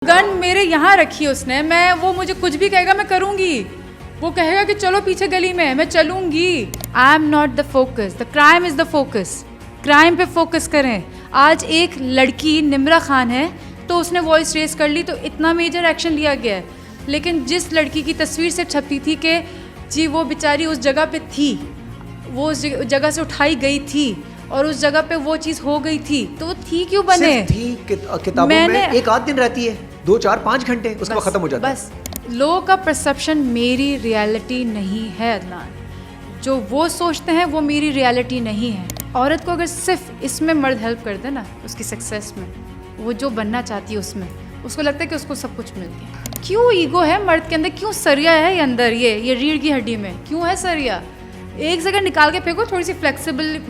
Gun मेरे यहाँ रखी उसने, मैं वो मुझे कुछ भी कहेगा मैं करूँगी। वो कहेगा कि चलो पीछे गली में, मैं चलूँगी। आई am not the focus, the crime is the focus. Crime पे फोकस करें। आज एक लड़की निम्रा खान है तो उसने वॉइस रेस कर ली तो इतना मेजर एक्शन लिया गया है, लेकिन जिस लड़की की तस्वीर से छपती थी कि जी वो बेचारी उस जगह पे थी, वो उस जगह से उठाई गई थी और उस जगह पे वो चीज़ हो गई थी, तो वो थी क्यों बने? थी किताबों में एक आध दिन रहती है, 2 4 5 घंटे उसके बाद खत्म हो जाता है। बस लोगों का परसेप्शन मेरी रियलिटी नहीं है अदनान। जो वो सोचते हैं वो मेरी रियलिटी नहीं है। औरत को अगर सिर्फ इसमें मर्द हेल्प कर दे ना, उसकी सक्सेस में, वो जो बनना चाहती है उसमें, उसको लगता है कि उसको सब कुछ मिल गया। क्यों ईगो है मर्द के अंदर? क्यों सरिया है ये अंदर, ये रीढ़ की हड्डी में क्यों है सरिया? एक जगह निकाल के फेंको, थोड़ी सी फ्लेक्सिबल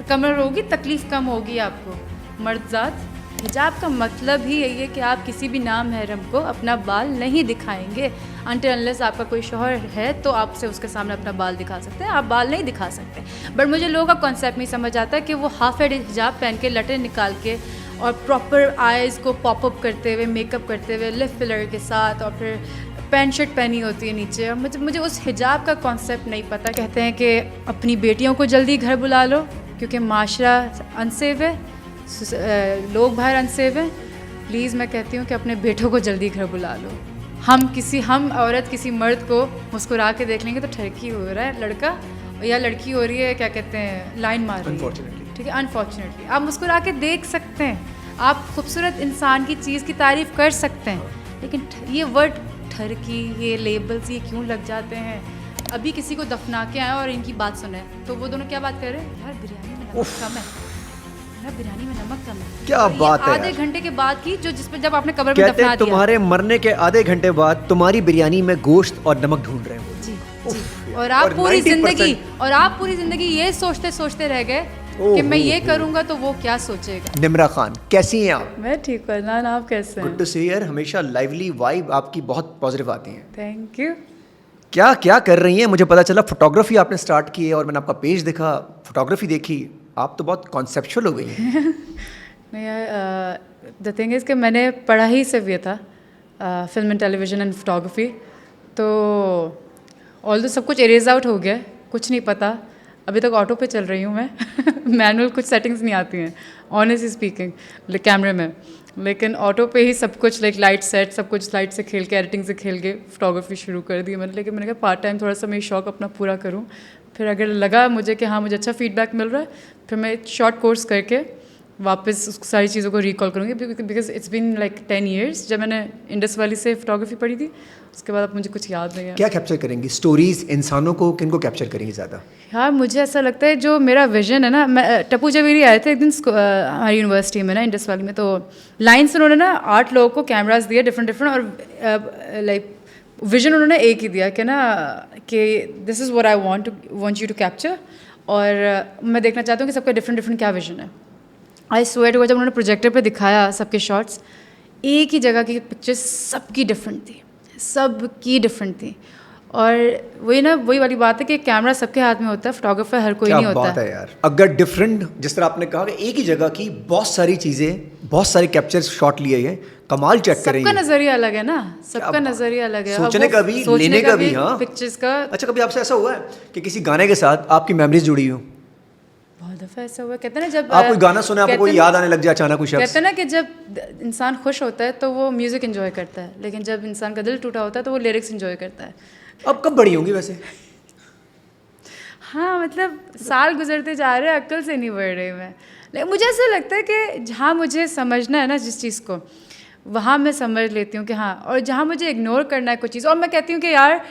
कमर होगी, तकलीफ कम होगी आपको। मर्दजात, हिजाब का मतलब ही यही है कि आप किसी भी नामहरम को अपना बाल नहीं दिखाएंगे। अनटिल अनलेस आपका कोई शौहर है तो आपसे उसके सामने अपना बाल दिखा सकते हैं, आप बाल नहीं दिखा सकते। बट मुझे लोगों का कॉन्सेप्ट नहीं समझ आता कि वो हाफ हेड हिजाब पहन के लटे निकाल के और प्रॉपर आइज़ को पॉपअप करते हुए, मेकअप करते हुए, लिप फिलर के साथ, और फिर पैंट शर्ट पहनी होती है नीचे। और मुझे उस हिजाब का कॉन्सेप्ट नहीं पता। कहते हैं कि अपनी बेटियों को जल्दी घर बुला लो क्योंकि माशरा अनसेफ है, लोग बाहर अनसेफ हैं। प्लीज़ मैं कहती हूँ कि अपने बेटों को जल्दी घर बुला लो। हम औरत किसी मर्द को मुस्कुरा के देख लेंगे तो ठरकी हो रहा है लड़का या लड़की हो रही है, क्या कहते हैं, लाइन मार रही है, ठीक है, अनफॉर्चुनेटली। आप मुस्कुरा के देख सकते हैं, आप खूबसूरत इंसान की चीज़ की तारीफ़ कर सकते हैं, लेकिन ये वर्ड ठरकी, ये लेबल्स, ये क्यों लग जाते हैं? अभी किसी को दफना के आए और इनकी बात सुने तो वो दोनों क्या बात कर रहे हैं? यार बिरयानी में नमक कम है, यार बिरयानी में नमक कम है। क्या बात है? आधे घंटे के बाद की जो जिसमें जब आपने कब्र में कहते दफना हैं दिया, तुम्हारे मरने के आधे घंटे बाद तुम्हारी बिरयानी में गोश्त और नमक ढूंढ रहे हो। जी जी। और आप पूरी जिंदगी ये सोचते सोचते रह गए कि मैं ये करूंगा तो वो क्या सोचेगा। निम्रा खान, कैसी हैं आप? मैं ठीक हूँ अदनान, आप कैसे हैं? गुड टू सी यार, हमेशा लाइवली वाइब आपकी बहुत पॉजिटिव आती है। Thank you. क्या क्या कर रही हैं? मुझे पता चला फोटोग्राफी आपने स्टार्ट की है और मैंने आपका पेज देखा, फोटोग्राफी देखी, आप तो बहुत कॉन्सेप्चुअल हो गई हैं। नहीं यार, द थिंग इज़ कि मैंने पढ़ा ही सिर्फ ये था, film and television and photography, तो ऑल्दो सब कुछ इरेज आउट हो गया, कुछ नहीं पता। अभी तक ऑटो पे चल रही हूँ मैं मैनुअल कुछ सेटिंग्स नहीं आती हैं ऑनेस्टली स्पीकिंग कैमरे में, लेकिन ऑटो पे ही सब कुछ, लाइक लाइट सेट, सब कुछ लाइट से खेल के, एडिटिंग से खेल के फोटोग्राफी शुरू कर दी मैंने। लेकिन मैंने कहा पार्ट टाइम थोड़ा सा मैं शौक अपना पूरा करूँ। फिर अगर लगा मुझे कि हाँ मुझे अच्छा फीडबैक मिल रहा है, फिर मैं शॉर्ट कोर्स करके वापस उस सारी चीज़ों को रिकॉल करूँगी, because it's been like 10 years जब मैंने इंडस वैली से फोटोग्राफी पढ़ी थी, उसके बाद अब मुझे कुछ याद नहीं है। क्या कैप्चर करेंगी? स्टोरीज, इंसानों को, किनको कैप्चर करेंगी ज़्यादा? यार मुझे ऐसा लगता है जो मेरा विजन है ना, मैं टप्पू जवेरी आए थे एक दिन हमारी यूनिवर्सिटी में ना, इंडस वैली में, तो लाइन्स उन्होंने ना 8 लोगों को कैमरास दिए डिफरेंट और लाइक विजन उन्होंने एक ही दिया कि ना कि this is what I want you to capture, और मैं देखना चाहता हूँ कि सबका डिफरेंट क्या विजन है। आई स्वेयर टू गॉड, जब उन्होंने प्रोजेक्टर पे दिखाया सबके शॉट्स, एक ही जगह की पिक्चर्स सबकी डिफरेंट थी। और वही वाली बात है कि कैमरा सबके हाथ में होता है, फोटोग्राफर हर कोई नहीं होता। क्या बात है यार। अगर डिफरेंट, जिस तरह आपने कहा कि एक ही जगह की बहुत सारी चीज़ें, बहुत सारे कैप्चर शॉट लिए हैं, कमाल चेक करेंगे। सबका नज़रिया अलग है ना, सबका नज़रिया अलग है, सोचने का भी, लेने का भी। हाँ, पिक्चर्स का। अच्छा, कभी आपसे ऐसा हुआ है कि किसी गाने के साथ आपकी मेमोरीज जुड़ी हो? बहुत दफ़ा ऐसा हुआ। कहते हैं ना जब आप कोई गाना सुने, आपको कोई याद आने लग जाए अचानक कुछ शख्स। कहते हैं ना कि जब इंसान खुश होता है तो वो म्यूज़िक एंजॉय करता है, लेकिन जब इंसान का दिल टूटा होता है तो वो लिरिक्स एंजॉय करता है। अब कब बड़ी होंगी वैसे? हाँ, मतलब साल गुजरते जा रहे हैं, अक्ल से नहीं बढ़ रही मैं। लेकिन मुझे ऐसा लगता है कि जहाँ मुझे समझना है ना जिस चीज़ को, वहाँ मैं समझ लेती हूँ कि हाँ, और जहाँ मुझे इग्नोर करना है कोई चीज़, और मैं कहती हूँ कि यार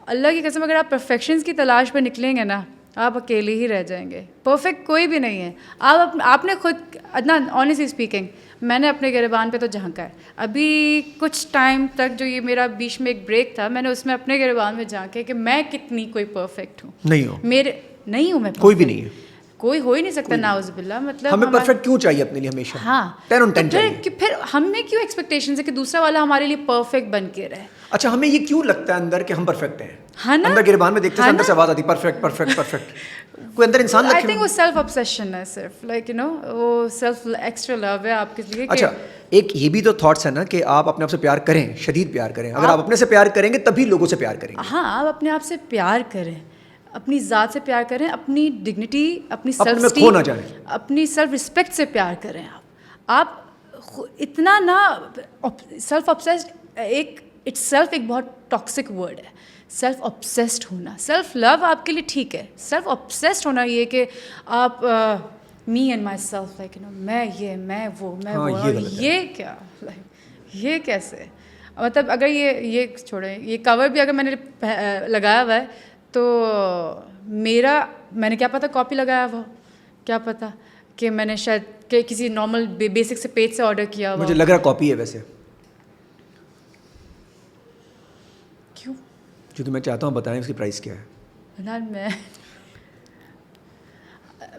अल्लाह की कसम, अगर आप परफेक्शंस की तलाश पर निकलेंगे ना, आप अकेले ही रह जाएंगे। परफेक्ट कोई भी नहीं है। आपने खुद अदनान, ऑनेस्टली स्पीकिंग, मैंने अपने गिरबान पे तो झांका है। अभी कुछ टाइम तक जो ये मेरा बीच में एक ब्रेक था, मैंने उसमें अपने गिरबान में झांके कि मैं कितनी कोई परफेक्ट हूँ। नहीं हो। नहीं हूँ मैं, कोई भी नहीं है। कोई हो ही नहीं सकता नाउज़ुबिल्लाह, मतलब हमें परफेक्ट क्यों चाहिए अपने लिए हमेशा? हाँ 10 on 10 तो चाहिए। फिर हमें क्यों एक्सपेक्टेशन है कि दूसरा वाला हमारे लिए परफेक्ट बन के रहे? अच्छा, हमें ये क्यों लगता है अंदर कि हम परफेक्ट हैं? हाँ ना? अंदर गिरबान में देखते हैं, हाँ अंदर से ना? आवाज आती परफेक्ट परफेक्ट परफेक्ट। कोई अंदर इंसान आई रखे थिंक वो सेल्फ ऑब्सेशन है सिर्फ, लाइक यू नो, वो सेल्फ एक्स्ट्रा लव है आपके लिए कि अच्छा, एक ये भी तो थॉट्स है ना कि आप अपने आप से प्यार करें, शदीद प्यार करें। अगर आप अपने से प्यार करेंगे तभी लोगों से प्यार करेंगे। हाँ, आप अपने आप से प्यार करें, अपनी ज़ात से प्यार करें, अपनी डिग्निटी, अपनी अपने सेल्फ में खो ना जाएं। अपनी सेल्फ रिस्पेक्ट से प्यार करें। आप इतना ना सेल्फ ऑब्सेस्ड, एक इट्स सेल्फ एक बहुत टॉक्सिक वर्ड है सेल्फ ऑब्सेस्ड होना। सेल्फ लव आपके लिए ठीक है, सेल्फ ऑब्सेस्ड होना ये कि आप me and my self, like you know, मैं वो हाँ, और ये गलत है। ये क्या, लाइक ये कैसे, मतलब अगर ये छोड़ें, ये कवर भी अगर मैंने लगाया हुआ है तो मैंने क्या पता कॉपी लगाया हुआ, क्या पता कि मैंने शायद कि किसी नॉर्मल बेसिक से पेज से ऑर्डर किया हुआ। मुझे लग रहा कॉपी है वैसे। क्यों? जो तो मैं चाहता हूँ बताएं उसकी प्राइस क्या है। ना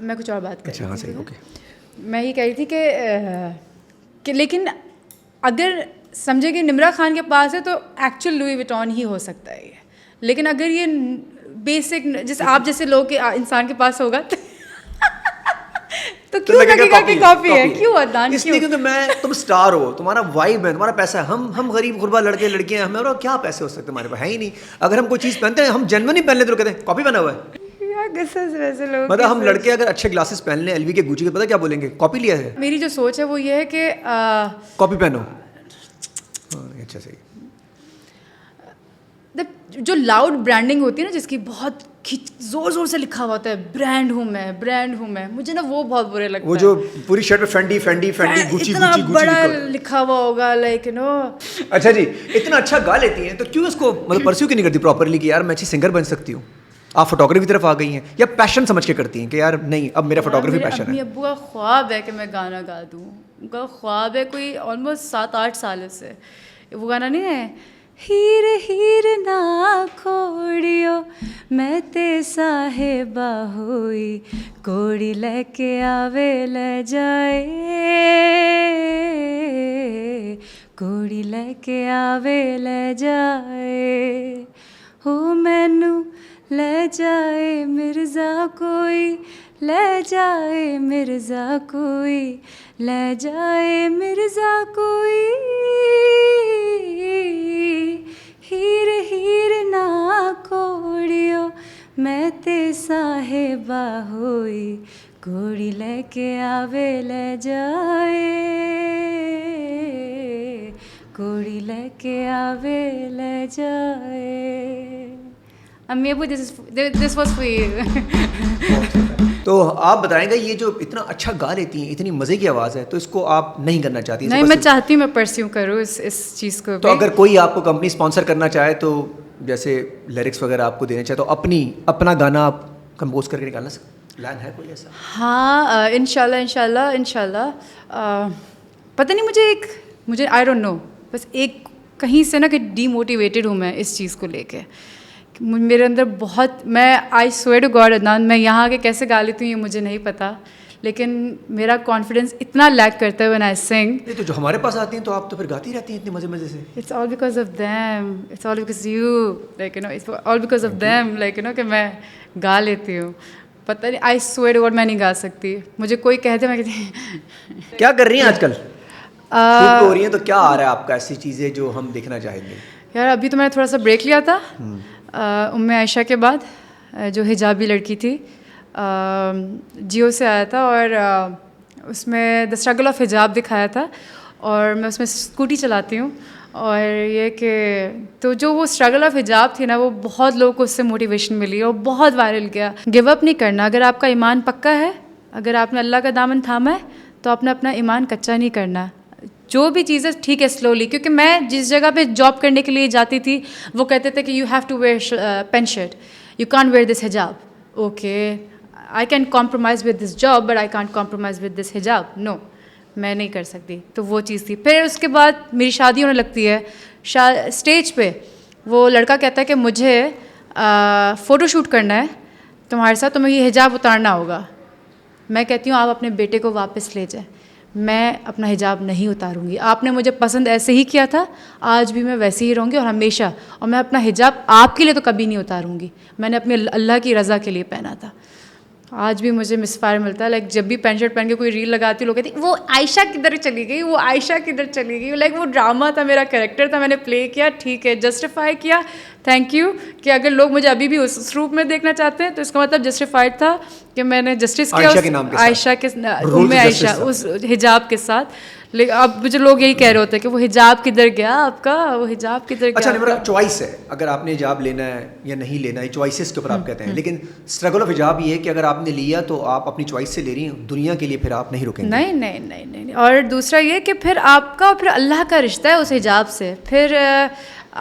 मैं कुछ और बात कर अच्छा, रही हाँ थी, सही, ठीक है? ओके। मैं ये कह रही थी कि लेकिन अगर समझे कि निम्रा खान के पास है तो एक्चुअल लुई विटॉन ही हो सकता है ये, लेकिन अगर ये बेसिक जैसे आप जैसे लोग के इंसान के पास होगा तो क्यों लगेगा कि कॉपी है? क्यों अदनान, इसलिए क्योंकि तुम स्टार हो, तुम्हारा वाइब है, तुम्हारा पैसा है। हम गरीब गुरबा लड़के लड़कियां, हमें क्या पैसे हो सकते हमारे पास, है ही नहीं। अगर हम कोई चीज़ पहनते हैं, हम जेन्युइन ही पहन लेते, तो कहते हैं कॉपी पहना हुआ है। यार गुस्से से वैसे लोग, मतलब हम लड़के अगर अच्छे ग्लासेस पहन लें एलवी के, गुची के, पता क्या बोलेंगे? कॉपी लिया है। मेरी जो सोच है वो ये है कि कॉपी पहनो। हाँ, अच्छा सही। जो लाउड ब्रांडिंग होती है ना, जिसकी बहुत जोर जोर से लिखा हुआ होता है ब्रांड हूँ मैं, मुझे ना वो बहुत बुरे लगता है। वो जो पूरी शर्ट पे फेंडी फेंडी फेंडी गुची इतना गुची गुची बड़ा लिखा हुआ होगा, लाइक यू नो। अच्छा जी, इतना अच्छा गा लेती हैं तो क्यों इसको मतलब परस्यू क्यों नहीं करती प्रॉपरली कि यार मैं अच्छी सिंगर बन सकती हूँ? आप फोटोग्राफी की तरफ आ गई हैं या पैशन समझ के करती हैं कि यार नहीं, अब मेरा फोटोग्राफी पैशन अम्मी है? अब्बू का ख्वाब है कि मैं गाना गा दूँ, उनका ख्वाब है कोई ऑलमोस्ट 7-8 साल से। वो गाना नहीं है, हीर हीर ना खोड़ियो मैं ते साहेबा हुई, कोड़ी लेके आवे ले जाए, कोड़ी लेके आवे ले जाए, हो मैनू ले जाए मिर्ज़ा कोई, ले जाए मिर्ज़ा कोई, ले जाए मिर्ज़ा कोई, हीर हीर ना खोड़ियो मैं ते साहेबा होई, कोड़ी लेके आवे ले जाए, कोड़ी लेके आवे ले जाए। अम्मी Abu this was for you. तो आप बताएंगे, ये जो इतना अच्छा गा लेती हैं, इतनी मज़े की आवाज़ है, तो इसको आप नहीं करना चाहती? नहीं, मैं चाहती हूँ मैं परस्यू करूँ इस चीज़ को। तो अगर कोई आपको कंपनी स्पॉन्सर करना चाहे, तो जैसे लिरिक्स वगैरह आपको देने चाहे, तो अपना गाना आप कंपोज करके निकालना प्लान है कोई ऐसा? हाँ, इंशाल्लाह। पता नहीं, मुझे आई डोंट नो, बस एक कहीं से ना कि डीमोटिवेटेड हूँ मैं इस चीज़ को लेके। मेरे अंदर बहुत, मैं I swear to God Adnan, मैं यहाँ आके कैसे गा लेती हूँ ये मुझे नहीं पता, लेकिन मेरा कॉन्फिडेंस इतना लैक करता है व्हेन आई सिंग। ये तो जो हमारे पास आती हैं तो आप तो फिर गाती रहती हैं इतनी मज़े से। It's all because of them, it's all because you, like you know, it's all because of them, like you know, कि मैं गा लेती हूँ। पता नहीं, आई स्वेयर टू गॉड मैं नहीं गा सकती। मुझे कोई कहते, मैं कहती क्या कर रही हैं आजकल? शूट हो रही हैं तो क्या आ रहा है आपका, ऐसी चीज़ें जो हम देखना चाहेंगे? यार अभी तो मैंने थोड़ा सा ब्रेक लिया था उम्मे आयशा के बाद, जो हिजाबी लड़की थी, जियो से आया था, और उसमें द स्ट्रगल ऑफ हिजाब दिखाया था, और मैं उसमें स्कूटी चलाती हूँ, और ये कि तो जो वो स्ट्रगल ऑफ हिजाब थी ना, वो बहुत लोगों को उससे मोटिवेशन मिली और बहुत वायरल गया। गिव अप नहीं करना, अगर आपका ईमान पक्का है, अगर आपने अल्लाह का दामन थामा है, तो आपने अपना ईमान कच्चा नहीं करना। जो भी चीज़ें ठीक है स्लोली, क्योंकि मैं जिस जगह पे जॉब करने के लिए जाती थी, वो कहते थे कि you have to wear pant shirt, you can't wear this हिजाब। Okay, I can compromise with this job but I can't compromise with this हिजाब। नो, मैं नहीं कर सकती। तो वो चीज़ थी। फिर उसके बाद मेरी शादी होने लगती है, स्टेज पे वो लड़का कहता है कि मुझे फ़ोटोशूट करना है तुम्हारे साथ, तुम्हें ये हिजाब उतारना होगा। मैं कहती हूँ आप अपने बेटे को वापस ले जाए, मैं अपना हिजाब नहीं उतारूंगी। आपने मुझे पसंद ऐसे ही किया था, आज भी मैं वैसे ही रहूँगी और हमेशा। और मैं अपना हिजाब आपके लिए तो कभी नहीं उतारूंगी, मैंने अपने अल्लाह की रज़ा के लिए पहना था। आज भी मुझे मिसफायर मिलता है, लाइक जब भी पैंट शर्ट पहन के कोई रील लगाती, लोग कहते वो आयशा किधर चली गई, वो आयशा किधर चली गई। लाइक वो ड्रामा था, मेरा कैरेक्टर था, मैंने प्ले किया, ठीक है, जस्टिफाई किया, थैंक यू। कि अगर लोग मुझे अभी भी उस रूप में देखना चाहते हैं तो इसका मतलब जस्टिफाइड था कि मैंने जस्टिस किया आयशा के उम्मे आयशा उस हिजाब के साथ। लेकिन अब मुझे लोग यही कह रहे होते हैं कि वो हिजाब किधर गया आपका, वो हिजाब किधर गया। अच्छा, मेरा चॉइस है अगर आपने हिजाब लेना है या नहीं लेना है, चॉइसेस के ऊपर आप कहते हैं, लेकिन स्ट्रगल ऑफ हिजाब ये है कि अगर आपने लिया तो आप अपनी चॉइस से ले रही हैं, दुनिया के लिए फिर आप नहीं रुकेंगे। नहीं नहीं नहीं नहीं। और दूसरा ये कि फिर आपका और फिर अल्लाह का रिश्ता है उस हिजाब से। फिर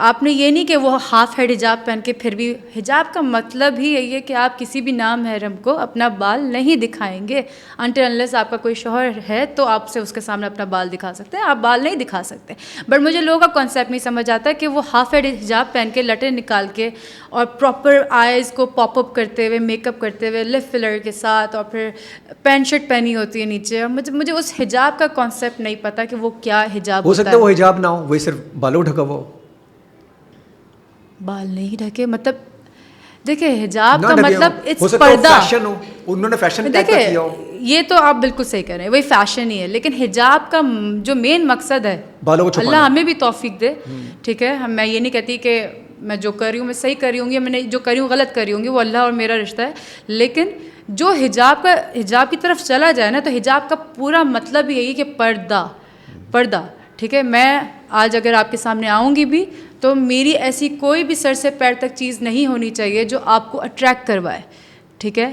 आपने ये नहीं कि वो हाफ हेड हिजाब पहन के, फिर भी हिजाब का मतलब ही यही है कि आप किसी भी नामहरम को अपना बाल नहीं दिखाएंगे। अनटिल अनलेस आपका कोई शौहर है तो आपसे उसके सामने अपना बाल दिखा सकते हैं, आप बाल नहीं दिखा सकते। बट मुझे लोगों का कॉन्सेप्ट नहीं समझ आता कि वो हाफ हेड हिजाब पहन के, लटें निकाल के और प्रॉपर आइज़ को पॉपअप करते हुए, मेकअप करते हुए, लिप फिलर के साथ, और फिर पैंट शर्ट पहनी होती है नीचे। मुझे उस हिजाब का कॉन्सेप्ट नहीं पता कि वो क्या हिजाब हो सकता है। वो हिजाब ना हो, वो सिर्फ बालों ढका हुआ हो, बाल नहीं ढके। मतलब देखिए हिजाब का मतलब इट्स पर्दा। फैशन हो, उन्होंने फैशन टैग किया हो, ये तो आप बिल्कुल सही कह रहे हैं, वही फैशन ही है। लेकिन हिजाब का जो मेन मकसद है, बालों को छुपाना। अल्लाह हमें भी तौफीक दे, ठीक है। मैं ये नहीं कहती कि मैं जो कर रही हूँ मैं सही कर रही हूँगी, मैंने जो करी हूँ गलत कर रही हूँगी, वो अल्लाह और मेरा रिश्ता है। लेकिन जो हिजाब की तरफ चला जाए ना, तो हिजाब का पूरा मतलब यही कि पर्दा, ठीक है। मैं आज अगर आपके सामने आऊँगी भी तो मेरी ऐसी कोई भी सर से पैर तक चीज़ नहीं होनी चाहिए जो आपको अट्रैक्ट करवाए, ठीक है।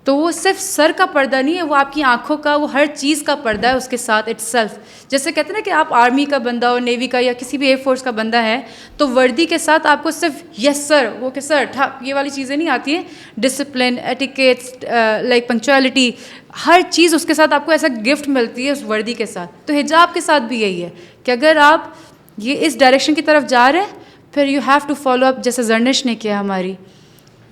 तो वो सिर्फ सर का पर्दा नहीं है, वो आपकी आंखों का, वो हर चीज़ का पर्दा है उसके साथ इटसेल्फ। जैसे कहते हैं ना कि आप आर्मी का बंदा हो, नेवी का या किसी भी एयरफोर्स का बंदा है, तो वर्दी के साथ आपको सिर्फ यस सर, वो के सर ठा, ये वाली चीज़ें नहीं आती हैं। डिसिप्लिन, एटिकेट्स, लाइक पंक्चुअलिटी, हर चीज़ उसके साथ आपको ऐसा गिफ्ट मिलती है उस वर्दी के साथ। तो हिजाब के साथ भी यही है कि अगर आप ये इस डायरेक्शन की तरफ जा रहे हैं, फिर you have to follow up. जैसे जर्निश ने किया,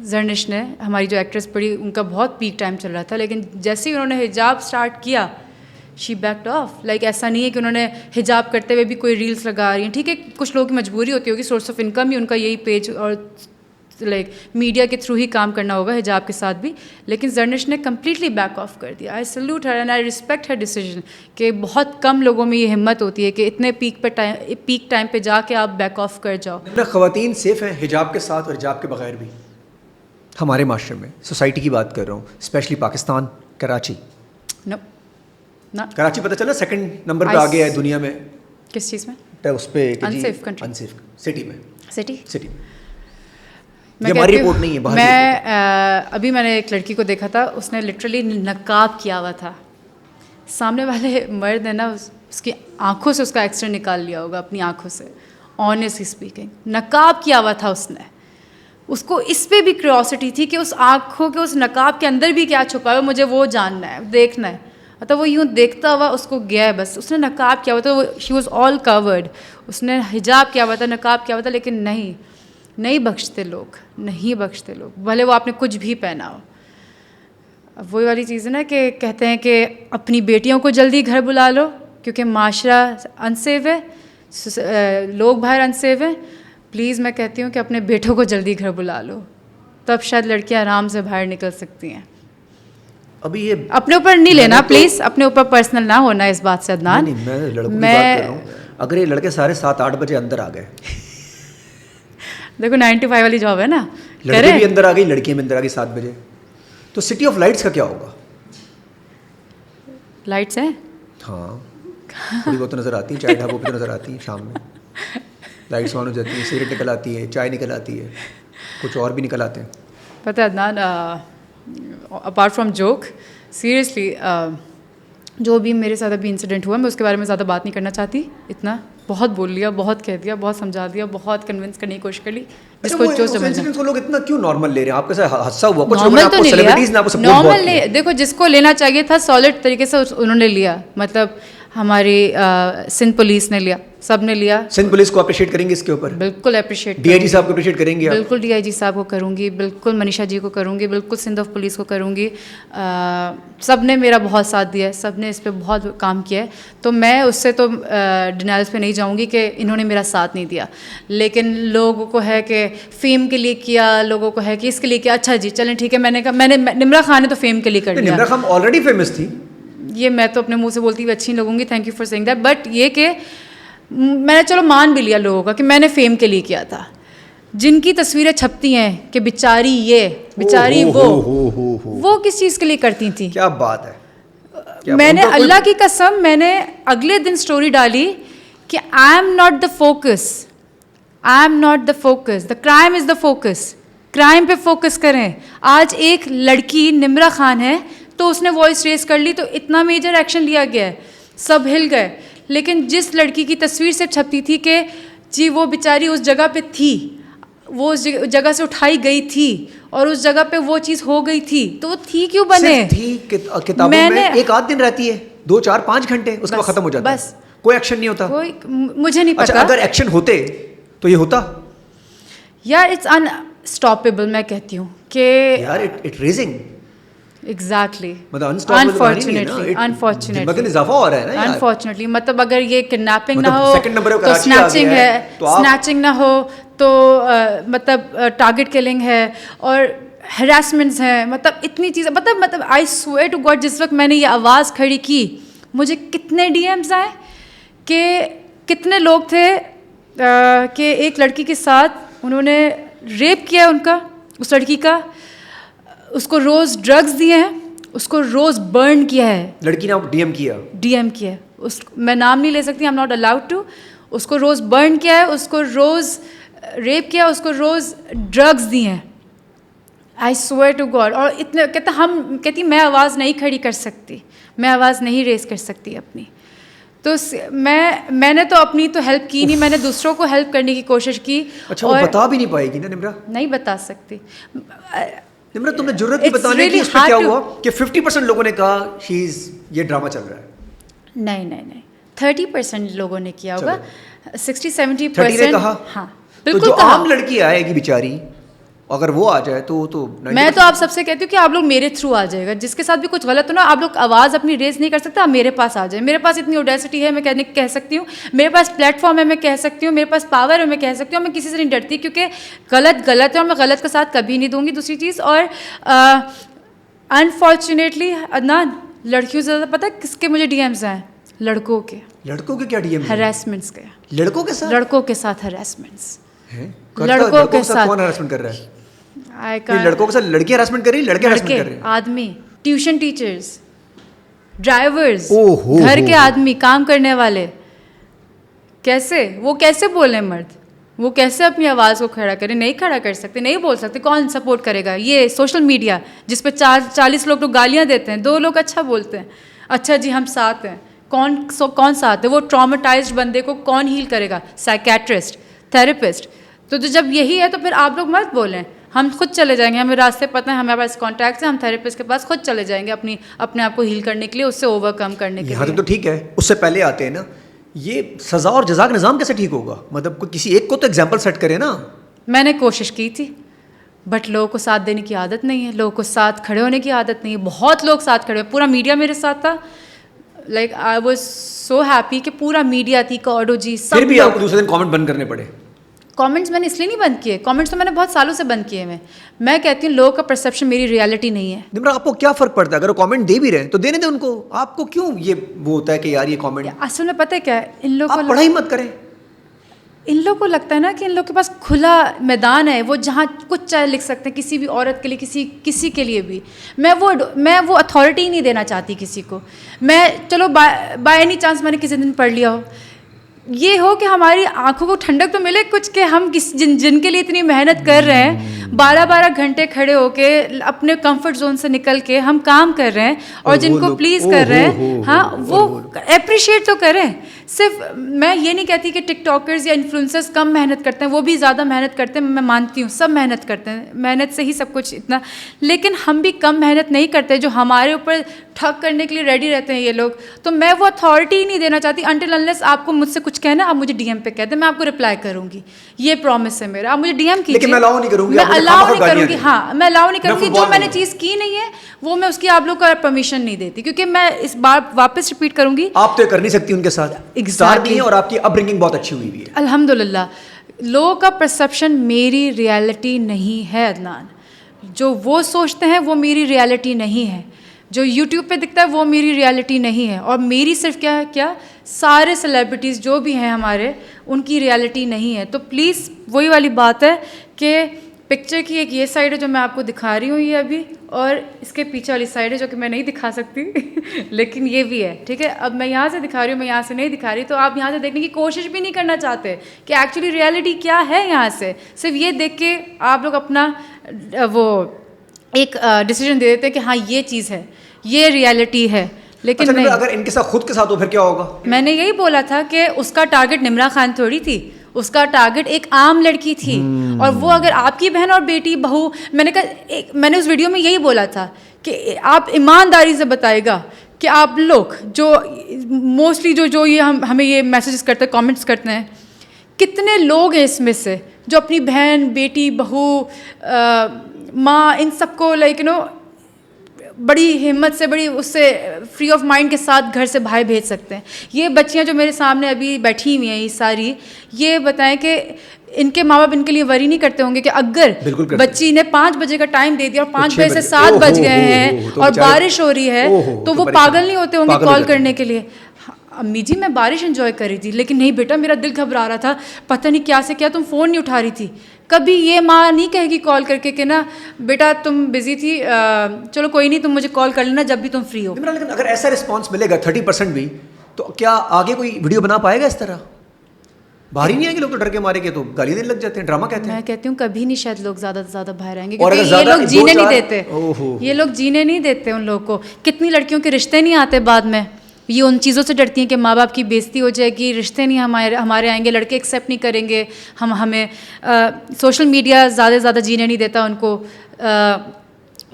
जर्निश ने, हमारी जो एक्ट्रेस पड़ी, उनका बहुत पीक टाइम चल रहा था, लेकिन जैसे ही उन्होंने हिजाब स्टार्ट किया, शी बैक्ड ऑफ। लाइक ऐसा नहीं है कि उन्होंने हिजाब करते हुए भी कोई रील्स लगा रही हैं, ठीक है, कुछ लोगों की मजबूरी होती होगी, सोर्स ऑफ इनकम ही उनका यही पेज और लाइक मीडिया के थ्रू ही काम करना होगा हिजाब के साथ भी। लेकिन जर्निश ने कम्प्लीटली बैक ऑफ कर दिया। I salute her and I respect her decision कि बहुत कम लोगों में ये हिम्मत होती है कि इतने पीक टाइम पे जाके आप बैक ऑफ कर जाओ। ख़वातीन सेफ हैं हिजाब के साथ और हिजाब के बगैर भी? हमारे माशरे में, सोसाइटी की बात कर रहा हूँ, स्पेशली पाकिस्तान, कराची। ना कराची पता चला सेकंड नंबर पे आ गया है दुनिया में। किस चीज़ में? उस पे अनसेफ कंट्री, अनसेफ सिटी में। सिटी ये हमारी रिपोर्ट नहीं है। मैं अभी मैंने एक लड़की को देखा था, उसने लिटरली नकाब किया हुआ था। सामने वाले मर्द ने ना उसकी आंखों से उसका एक्सरे निकाल लिया होगा, अपनी आंखों से, ऑनेस्टली स्पीकिंग। नकाब किया हुआ था उसने। उसको इस पे भी क्यूरियोसिटी थी कि उस आंखों के उस नकाब के अंदर भी क्या छुपा है, मुझे वो जानना है, देखना है। मतलब वो यूँ देखता हुआ उसको गया है बस। उसने नकाब किया हुआ था, शी वॉज ऑल कवर्ड, उसने हिजाब किया हुआ था, नकाब किया हुआ था, लेकिन नहीं बख्शते लोग, नहीं बख्शते लोग, भले वो आपने कुछ भी पहना हो। अब वही वाली चीज़ है ना कि कहते हैं कि अपनी बेटियों को जल्दी घर बुला लो क्योंकि माशरा अनसेफ है, लोग बाहर अनसेफ हैं। प्लीज़ मैं कहती हूँ कि अपने बेटों को जल्दी घर बुला लो, तब शायद लड़कियाँ आराम से बाहर निकल सकती हैं। अभी ये अपने ऊपर नहीं लेना, प्लीज़ अपने ऊपर पर्सनल ना होना इस बात से अदनान। नहीं, मैं लड़कों की बात कर रहा हूँ। अगर ये लड़के सारे 7-8 बजे अंदर आ गए, देखो 9 to 5 वाली जॉब है ना, लड़के भी अंदर आ गई, लड़कियां भी अंदर आ गई 7 बजे, तो सिटी ऑफ लाइट्स का क्या होगा? लाइट्स हैं, हाँ, थोड़ी बहुत नज़र आती है, चाय ढाबों पे नज़र आती है, शाम में लाइट्स ऑन हो जाती है, सिगरेट निकल आती है, चाय निकल आती है, कुछ और भी निकल आते हैं। पता है Adnan, apart from joke, seriously जो भी मेरे साथ अभी इंसिडेंट हुआ, मैं उसके बारे में ज़्यादा बात नहीं करना चाहती। इतना बहुत बोल लिया, बहुत कह दिया, बहुत समझा दिया, बहुत कन्विंस करने की कोशिश कर ली, जिसको जो समझना। को लोग इतना क्यों नॉर्मल ले रहे हैं? आपके साथ हादसा हुआ, कुछ नॉर्मल तो नहीं लिया, नॉर्मल देखो जिसको लेना चाहिए था सॉलिड तरीके से उन्होंने लिया। मतलब हमारी सिंध पुलिस ने लिया, सब ने लिया। सिंध पुलिस को अप्रिशिएट करेंगे इसके ऊपर? बिल्कुल अप्रिशिएट। डीआईजी साहब को अप्रिशिएट करेंगे आप? बिल्कुल डीआईजी साहब को करूँगी, बिल्कुल मनीषा जी को करूँगी, बिल्कुल सिंध ऑफ पुलिस को करूँगी। सब ने मेरा बहुत साथ दिया है, सब ने इस पर बहुत काम किया है, तो मैं उससे तो डिनाइल्स पे नहीं जाऊँगी कि इन्होंने मेरा साथ नहीं दिया। लेकिन लोगों को है कि फ़ेम के लिए किया, लोगों को है कि इसके लिए किया। अच्छा जी चलें ठीक है, मैंने निम्रा खान ने तो फ़ेम के लिए कर दिया। निम्रा खान ऑलरेडी फेमस थी। ये मैं तो अपने मुंह से बोलती हुई अच्छी नहीं लगूंगी, thank you for saying that, but ये कि मैंने चलो मान भी लिया लोगों का कि मैंने फेम के लिए किया था। जिनकी तस्वीरें छपती हैं कि बेचारी ये बेचारी वो किस चीज़ के लिए करती थी? क्या बात है। मैंने अल्लाह की कसम, मैंने अगले दिन स्टोरी डाली कि आई am not the focus, I am not the focus, the crime is the focus. Crime पे फोकस करें। आज एक लड़की निम्रा खान है तो उसने वॉइस रेस कर ली तो इतना मेजर एक्शन लिया गया है, सब हिल गए। लेकिन जिस लड़की की तस्वीर से छपती थी कि जी वो बेचारी उस जगह पे थी, वो उस जगह से उठाई गई थी और उस जगह पे वो चीज़ हो गई थी, तो वो थी क्यों बने? थी किताबों में एक आध दिन रहती है, 2 4 5 घंटे, उसके बाद खत्म हो जाता है, बस कोई एक्शन नहीं होता। कोई, मुझे नहीं पता। अच्छा, अगर एक्शन होते तो ये होता यार? इट्स अनस्टॉपेबल, मैं कहती हूँ कि यार इट रेजिंग एग्जैक्टली, मतलब अनफॉर्चुनेटली इजाफा हो रहा है ना यार। अनफॉर्चुनेटली मतलब अगर ये किडनैपिंग मतलब ना हो सेकंड नंबर पे तो कराची आ स्नैचिंग गया है, तो आप- स्नैचिंग ना हो तो मतलब टारगेट किलिंग है और हरासमेंट्स हैं, मतलब इतनी चीज़ें, मतलब आई स्वेयर टू गॉड जिस वक्त मैंने ये आवाज़ खड़ी की मुझे कितने डीएम्स आए कि कितने लोग थे कि एक लड़की के साथ उन्होंने रेप किया उनका, उस लड़की का, उसको रोज़ ड्रग्स दिए हैं, उसको रोज़ बर्न किया है। लड़की ने डीएम किया है उस, मैं नाम नहीं ले सकती, I am not allowed to. उसको रोज़ बर्न किया है, उसको रोज़ रेप किया, उसको रोज़ ड्रग्स दिए हैं। I swear to God. और इतने कहती मैं आवाज़ नहीं खड़ी कर सकती, मैं आवाज़ नहीं रेस कर सकती अपनी। तो मैंने तो अपनी तो हेल्प की नहीं, मैंने दूसरों को हेल्प करने की कोशिश की। अच्छा, वो बता भी नहीं पाएगी ना निम्रा? नहीं बता सकती निम्रा, तुमने जरूरत नहीं बताने की। उसमें क्या हुआ कि 50% लोगों ने कहा ये ड्रामा चल रहा है। नहीं 30% लोगों ने किया होगा, 60-70% 30 ने कहा। हाँ तो बिल्कुल जो कहा। आम लड़की आएगी बेचारी, अगर वो आ जाए तो मैं तो आप सबसे कहती हूँ कि आप लोग मेरे थ्रू आ जाएगा, जिसके साथ भी कुछ गलत हो ना, आप लोग आवाज़ अपनी रेस नहीं कर सकते, आप मेरे पास आ जाए। मेरे पास इतनी ऑडेसिटी है, मैं कह सकती हूँ, मेरे पास प्लेटफॉर्म है, मैं कह सकती हूँ, मेरे पास पावर है, मैं कह सकती हूँ। मैं किसी से नहीं डरती क्योंकि गलत है और मैं गलत का साथ कभी नहीं दूंगी। दूसरी चीज़, और अनफॉर्चुनेटली अदनान, लड़कियों से ज़्यादा पता है किसके मुझे डीएम्स आए? लड़कों के क्या डीएम? हरासमेंट्स के। लड़कों के साथ हरासमेंट्स। लड़कों के साथ कौन हरासमेंट कर रहा है? लड़कों के साथ लड़की हरासमेंट कर रही है, लड़के हरासमेंट कर रहे हैं? आदमी, ट्यूशन टीचर्स, ड्राइवर्स, घर के आदमी, काम करने वाले, कैसे बोले मर्द? वो कैसे अपनी आवाज़ को खड़ा करें? नहीं खड़ा कर सकते, नहीं बोल सकते। कौन सपोर्ट करेगा? ये सोशल मीडिया जिस पे 40 लोग तो गालियाँ देते हैं, 2 लोग अच्छा बोलते हैं, अच्छा जी हम साथ हैं। कौन साथ है? वो ट्रॉमेटाइज्ड बंदे को कौन हील करेगा? Psychiatrist, therapist. तो जब यही है तो फिर आप लोग मत बोलें, हम खुद चले जाएंगे, हमें रास्ते पता है, हमारे पास कॉन्टैक्ट्स हैं, हम थेरेपिस्ट के पास खुद चले जाएंगे अपने आप को हील करने के लिए, उससे ओवरकम करने के लिए। यहाँ तक तो ठीक है, उससे पहले आते हैं ना, ये सज़ा और जज़ा का निज़ाम कैसे ठीक होगा? मतलब कोई किसी एक को तो एग्जाम्पल सेट करे ना। मैंने कोशिश की थी, बट लोगों को साथ देने की आदत नहीं है, लोगों को साथ खड़े होने की आदत नहीं है। बहुत लोग साथ खड़े, पूरा मीडिया मेरे साथ था। Like I was so happy कि पूरा मीडिया थी, कॉडो जी, सब। फिर भी आपको दूसरे दिन कमेंट बंद करने पड़े? कमेंट्स मैंने इसलिए नहीं बंद किए, कमेंट्स तो मैंने बहुत सालों से बंद किए हैं। मैं कहती हूँ लोगों का परसेप्शन मेरी रियलिटी नहीं है। निम्रा, आपको क्या फ़र्क पड़ता है? अगर वो कमेंट दे भी रहे हैं तो देने दें उनको, आपको क्यों ये वो होता है कि यार ये कमेंट? असल में पता है क्या है, इन लोगों को पढ़ाई मत करें। इन लोगों को लगता है ना कि इन लोगों के पास खुला मैदान है, वो जहाँ कुछ चाहे लिख सकते हैं, किसी भी औरत के लिए, किसी के लिए भी। मैं वो अथॉरिटी नहीं देना चाहती किसी को। मैं चलो बाय एनी चांस मैंने किसी दिन पढ़ लिया हो, ये हो कि हमारी आंखों को ठंडक तो मिले कुछ, कि हम जिनके लिए इतनी मेहनत कर रहे हैं 12-12 घंटे खड़े होके अपने कंफर्ट जोन से निकल के हम काम कर रहे हैं और जिनको प्लीज कर रहे हैं, हाँ वो अप्रिशिएट तो करें। सिर्फ मैं ये नहीं कहती कि टिकटॉकर्स या इन्फ्लुएंसर्स कम मेहनत करते हैं, वो भी ज़्यादा मेहनत करते हैं, मैं मानती हूँ सब मेहनत करते हैं, मेहनत से ही सब कुछ इतना, लेकिन हम भी कम मेहनत नहीं करते जो हमारे ऊपर ठग करने के लिए रेडी रहते हैं ये लोग। तो मैं वो अथॉरिटी ही नहीं देना चाहती अनटिल अनलेस आपको मुझसे कुछ कहना आप मुझे डीएम पे कहते, मैं आपको रिप्लाई करूंगी, ये प्रॉमिस है मेरा। आप मुझे डीएम कीजिए, लेकिन मैं अलाउ नहीं करूंगी, मैं अलाउ नहीं करूंगी, हाँ मैं अलाउ नहीं करूंगी। जो मैंने चीज़ की नहीं है वो मैं उसकी आप लोग को परमिशन नहीं देती, क्योंकि मैं इस बार वापस रिपीट करूंगी, आप तो कर नहीं सकती उनके साथ एग्जैक्टली, और आपकी अपब्रिंगिंग बहुत अच्छी हुई है अल्हम्दुलिल्लाह। लोगों का परसेप्शन मेरी रियलिटी नहीं है अदनान, जो वो सोचते हैं वो मेरी रियलिटी नहीं है, जो यूट्यूब पे दिखता है वो मेरी रियलिटी नहीं है, और मेरी सिर्फ क्या सारे सेलिब्रिटीज़ जो भी हैं हमारे उनकी रियलिटी नहीं है। तो प्लीज़ वही वाली बात है कि पिक्चर की एक ये साइड है जो मैं आपको दिखा रही हूँ ये अभी, और इसके पीछे वाली साइड है जो कि मैं नहीं दिखा सकती लेकिन ये भी है, ठीक है। अब मैं यहाँ से दिखा रही हूँ, मैं यहाँ से नहीं दिखा रही, तो आप यहाँ से देखने की कोशिश भी नहीं करना चाहते कि एक्चुअली रियलिटी क्या है यहाँ से, सिर्फ ये देख के आप लोग अपना वो एक डिसीजन दे देते हैं कि हाँ ये चीज़ है, ये रियलिटी है। लेकिन अच्छा, नहीं, अगर इनके साथ खुद के साथ हो फिर क्या होगा? मैंने यही बोला था कि उसका टारगेट निम्रा खान थोड़ी थी, उसका टारगेट एक आम लड़की थी, और वो अगर आपकी बहन और बेटी बहू, मैंने उस वीडियो में यही बोला था कि आप ईमानदारी से बताएगा कि आप लोग जो मोस्टली जो ये हमें ये मैसेजेस करते हैं, कमेंट्स करते हैं, कितने लोग हैं इसमें से जो अपनी बहन बेटी बहू माँ इन सबको लाइक नो बड़ी हिम्मत से, बड़ी उससे फ्री ऑफ माइंड के साथ घर से बाहर भेज सकते हैं। ये बच्चियां जो मेरे सामने अभी बैठी हुई हैं ये सारी, ये बताएं कि इनके माँ बाप इनके लिए वरी नहीं करते होंगे कि अगर बच्ची ने 5 बजे का टाइम दे दिया और 5 बजे से 7 बज गए हैं और बारिश हो रही है, तो वो पागल नहीं होते होंगे कॉल करने के लिए? अम्मी जी मैं बारिश एंजॉय कर रही थी, लेकिन नहीं बेटा मेरा दिल घबरा रहा था, पता नहीं क्या से क्या तुम फ़ोन नहीं उठा रही थी। कभी ये माँ नहीं कहेगी कॉल करके कि ना बेटा तुम बिजी थी, चलो कोई नहीं तुम मुझे कॉल कर लेना जब भी तुम फ्री हो। लेकिन अगर ऐसा रिस्पांस मिलेगा 30% भी, तो क्या आगे कोई वीडियो बना पाएगा इस तरह? बाहर ही नहीं आएंगे लोग, तो डर के मारे के तो गाली देने लग जाते हैं, ड्रामा कहते हैं। मैं कहती हूँ कभी नहीं शायद लोग ज़्यादा से ज़्यादा बाहर आएंगे, क्योंकि ये लोग जीने नहीं देते, ये लोग जीने नहीं देते उन लोग को। कितनी लड़कियों के रिश्ते नहीं आते बाद में, ये उन चीज़ों से डरती हैं कि माँ बाप की बेइज्जती हो जाएगी, रिश्ते नहीं हमारे आएंगे, लड़के एक्सेप्ट नहीं करेंगे, हमें सोशल मीडिया ज़्यादा से ज़्यादा जीने नहीं देता उनको।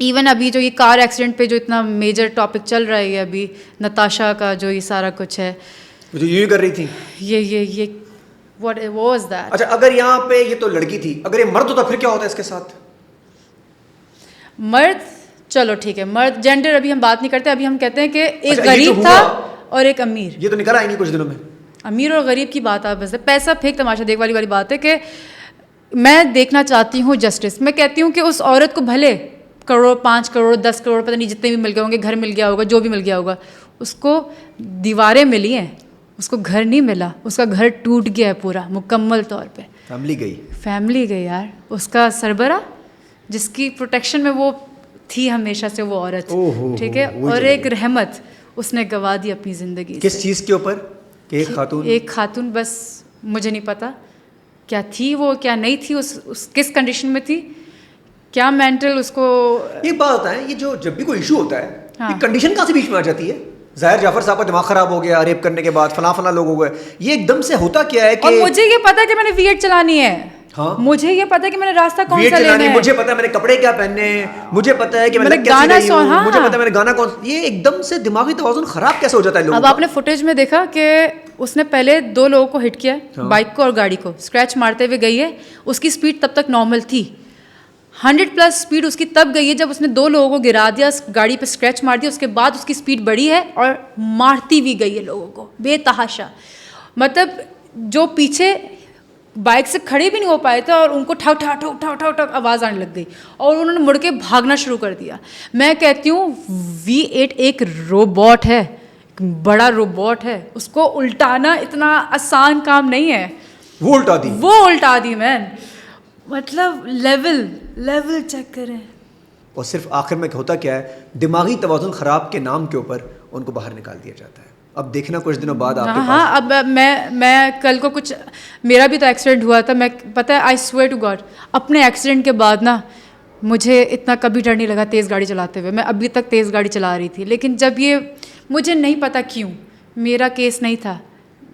इवन अभी जो ये कार एक्सीडेंट पे जो इतना मेजर टॉपिक चल रहा है अभी, नताशा का जो ये सारा कुछ है, जो यूँ कर रही थी, ये व्हाट वाज दैट? अच्छा, अगर यहाँ पे ये तो लड़की थी, अगर ये मर्द होता फिर क्या होता इसके साथ? मर्द, चलो ठीक है, मर्द जेंडर अभी हम बात नहीं करते, अभी हम कहते हैं कि एक गरीब था और एक अमीर। ये तो निकल आएंगे कुछ दिनों में। अमीर और गरीब की बात आप बस पैसा फेंक तमाशा देख वाली बात है कि मैं देखना चाहती हूँ जस्टिस। मैं कहती हूँ कि उस औरत को भले करोड़ 5 करोड़ 10 करोड़ पता नहीं जितने भी मिल गए होंगे, घर मिल गया होगा, जो भी मिल गया होगा, उसको दीवारें मिली हैं, उसको घर नहीं मिला, उसका घर टूट गया है पूरा मुकम्मल तौर पे, फैमिली गई यार, उसका सरबरा जिसकी प्रोटेक्शन में वो थी हमेशा से वो औरत, ठीक है, और एक रहमत उसने गवा दी अपनी ज़िंदगी। किस चीज़ के ऊपर? एक खातून, बस मुझे नहीं पता क्या थी वो, क्या नहीं थी, उस किस कंडीशन में थी, क्या मेंटल उसको। एक बात होता है, ये जो जब भी कोई इशू होता है, ये कंडीशन कहाँ से बीच में आ जाती है? ज़ाहिर जाफर साहब का दिमाग खराब हो गया रेप करने के बाद, फला लोग हो गए, ये एकदम से होता क्या है कि और मुझे ये पता है कि मैंने V8 चलानी है, हाँ? मुझे ये पता है कि मैंने रास्ता कौन सा लेना है, मुझे पता है मैंने कपड़े क्या पहनने हैं, मुझे पता है कि मैंने गाना हाँ? मुझे पता है मैंने गाना कौन, ये एकदम से दिमागी तवाज़ुन खराब कैसे हो जाता है लोगों का? अब आपने फुटेज में देखा कि उसने पहले 2 लोगों को हिट किया, हाँ? बाइक को और गाड़ी को स्क्रैच मारते हुए गई है, उसकी स्पीड तब तक नॉर्मल थी, 100+ स्पीड उसकी तब गई है जब उसने 2 लोगों को गिरा दिया, गाड़ी पे स्क्रैच मार दिया, उसके बाद उसकी स्पीड बढ़ी है और मारती भी गई है लोगों को बेतहाशा। मतलब जो पीछे बाइक से खड़े भी नहीं हो पाए थे और उनको ठक ठक ठक ठक ठक ठक आवाज़ आने लग गई और उन्होंने मुड़ के भागना शुरू कर दिया। मैं कहती हूँ V8 एक रोबोट है, एक बड़ा रोबोट है, उसको उल्टाना इतना आसान काम नहीं है। वो उल्टा दी मैन, मतलब लेवल चेक करें। और सिर्फ आखिर में होता क्या है, दिमागी तवाज़ुन ख़राब के नाम के ऊपर उनको बाहर निकाल दिया जाता है। अब देखना कुछ दिनों बाद आपके पास। हाँ, अब मैं कल को कुछ, मेरा भी तो एक्सीडेंट हुआ था, मैं पता है, आई स्वेयर टू गॉड, अपने एक्सीडेंट के बाद ना मुझे इतना कभी डर नहीं लगा तेज़ गाड़ी चलाते हुए। मैं अभी तक तेज़ गाड़ी चला रही थी, लेकिन जब ये, मुझे नहीं पता क्यों, मेरा केस नहीं था,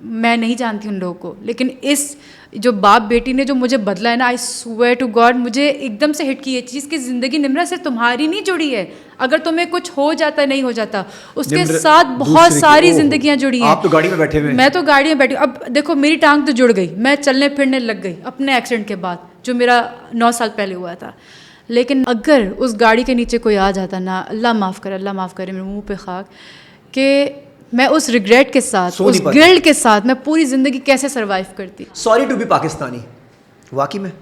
मैं नहीं जानती उन लोगों को, लेकिन इस जो बाप बेटी ने जो मुझे बदला है ना, आई स्वेयर टू गॉड, मुझे एकदम से हिट की ये चीज़ कि ज़िंदगी निम्रा सिर्फ तुम्हारी नहीं जुड़ी है, अगर तुम्हें कुछ हो जाता नहीं हो जाता, उसके साथ बहुत सारी जिंदगियां जुड़ी हैं। आप तो गाड़ी में बैठे हुए। मैं तो गाड़ी में बैठी, अब देखो मेरी टांग तो जुड़ गई, मैं चलने फिरने लग गई अपने एक्सीडेंट के बाद, जो मेरा 9 साल पहले हुआ था। लेकिन अगर उस गाड़ी के नीचे कोई आ जाता ना, अल्लाह माफ़ करे मेरे मुंह पे खाक, कि मैं उस रिग्रेट के साथ, उस गिल्ट के साथ मैं पूरी ज़िंदगी कैसे सरवाइव करती। सॉरी टू बी पाकिस्तानी, वाकई में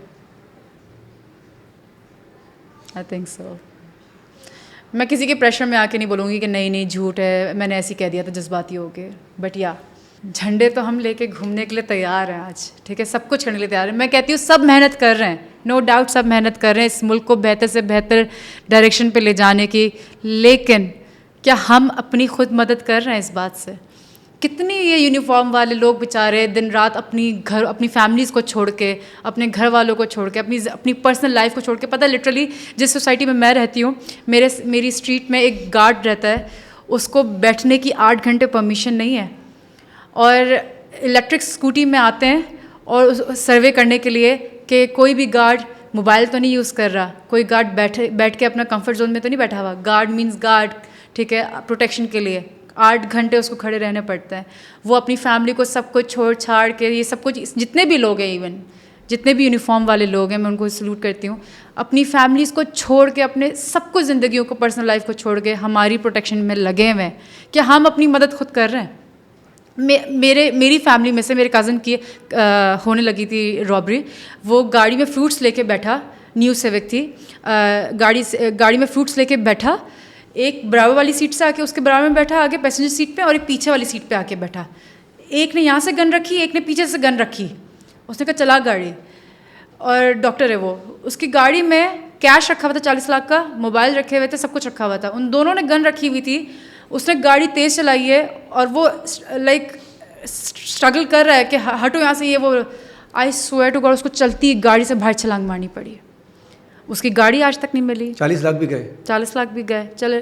आई थिंक सो। मैं किसी के प्रेशर में आके नहीं बोलूँगी कि नहीं झूठ है, मैंने ऐसे कह दिया था जज्बाती हो के, बट या झंडे तो हम लेके घूमने के लिए तैयार हैं आज, ठीक है, सब कुछ करने के लिए तैयार हैं। मैं कहती हूँ सब मेहनत कर रहे हैं, नो डाउट सब मेहनत कर रहे हैं इस मुल्क को बेहतर से बेहतर डायरेक्शन पे ले जाने की, लेकिन क्या हम अपनी खुद मदद कर रहे हैं इस बात से? कितनी ये यूनिफॉर्म वाले लोग बेचारे दिन रात अपनी फैमिलीज़ को छोड़ के, अपने घर वालों को छोड़ के, अपनी पर्सनल लाइफ को छोड़ के, पता लिटरली जिस सोसाइटी में मैं रहती हूँ, मेरी स्ट्रीट में एक गार्ड रहता है, उसको बैठने की 8 घंटे परमिशन नहीं है, और इलेक्ट्रिक स्कूटी में आते हैं और सर्वे करने के लिए कि कोई भी गार्ड मोबाइल तो नहीं यूज़ कर रहा, कोई गार्ड बैठ के अपना कंफर्ट जोन में तो नहीं बैठा हुआ। गार्ड मीन्स गार्ड, ठीक है, प्रोटेक्शन के लिए 8 घंटे उसको खड़े रहने पड़ता है। वो अपनी फैमिली को सब कुछ छोड़ छाड़ के, ये सब कुछ, जितने भी लोग हैं, इवन जितने भी यूनिफॉर्म वाले लोग हैं, मैं उनको सलूट करती हूँ, अपनी फैमिलीज़ को छोड़ के, अपने सब कुछ ज़िंदगियों को, पर्सनल लाइफ को छोड़ के हमारी प्रोटेक्शन में लगे हुए हैं। क्या हम अपनी मदद खुद कर रहे हैं? मेरी फैमिली में से मेरे कज़न की होने लगी थी रॉबरी, वो गाड़ी में फ्रूट्स लेके बैठा, न्यू सिविक थी, गाड़ी में फ्रूट्स लेके बैठा, एक बराबर वाली सीट से आके उसके बराबर में बैठा, आगे पैसेंजर सीट पे, और एक पीछे वाली सीट पे आके बैठा। एक ने यहाँ से गन रखी, एक ने पीछे से गन रखी। उसने कहा चला गाड़ी, और डॉक्टर है वो, उसकी गाड़ी में कैश रखा हुआ था 40 लाख का, मोबाइल रखे हुए थे, सब कुछ रखा हुआ था। उन दोनों ने गन रखी हुई थी, उसने गाड़ी तेज़ चलाई है, और वो लाइक स्ट्रगल कर रहा है कि हटो यहाँ से, ये वो, आई स्वेयर टू गॉड, उसको चलती गाड़ी से बाहर छलांग मारनी पड़ी। उसकी गाड़ी आज तक नहीं मिली। 40 लाख भी गए। 40 लाख भी गए। चले,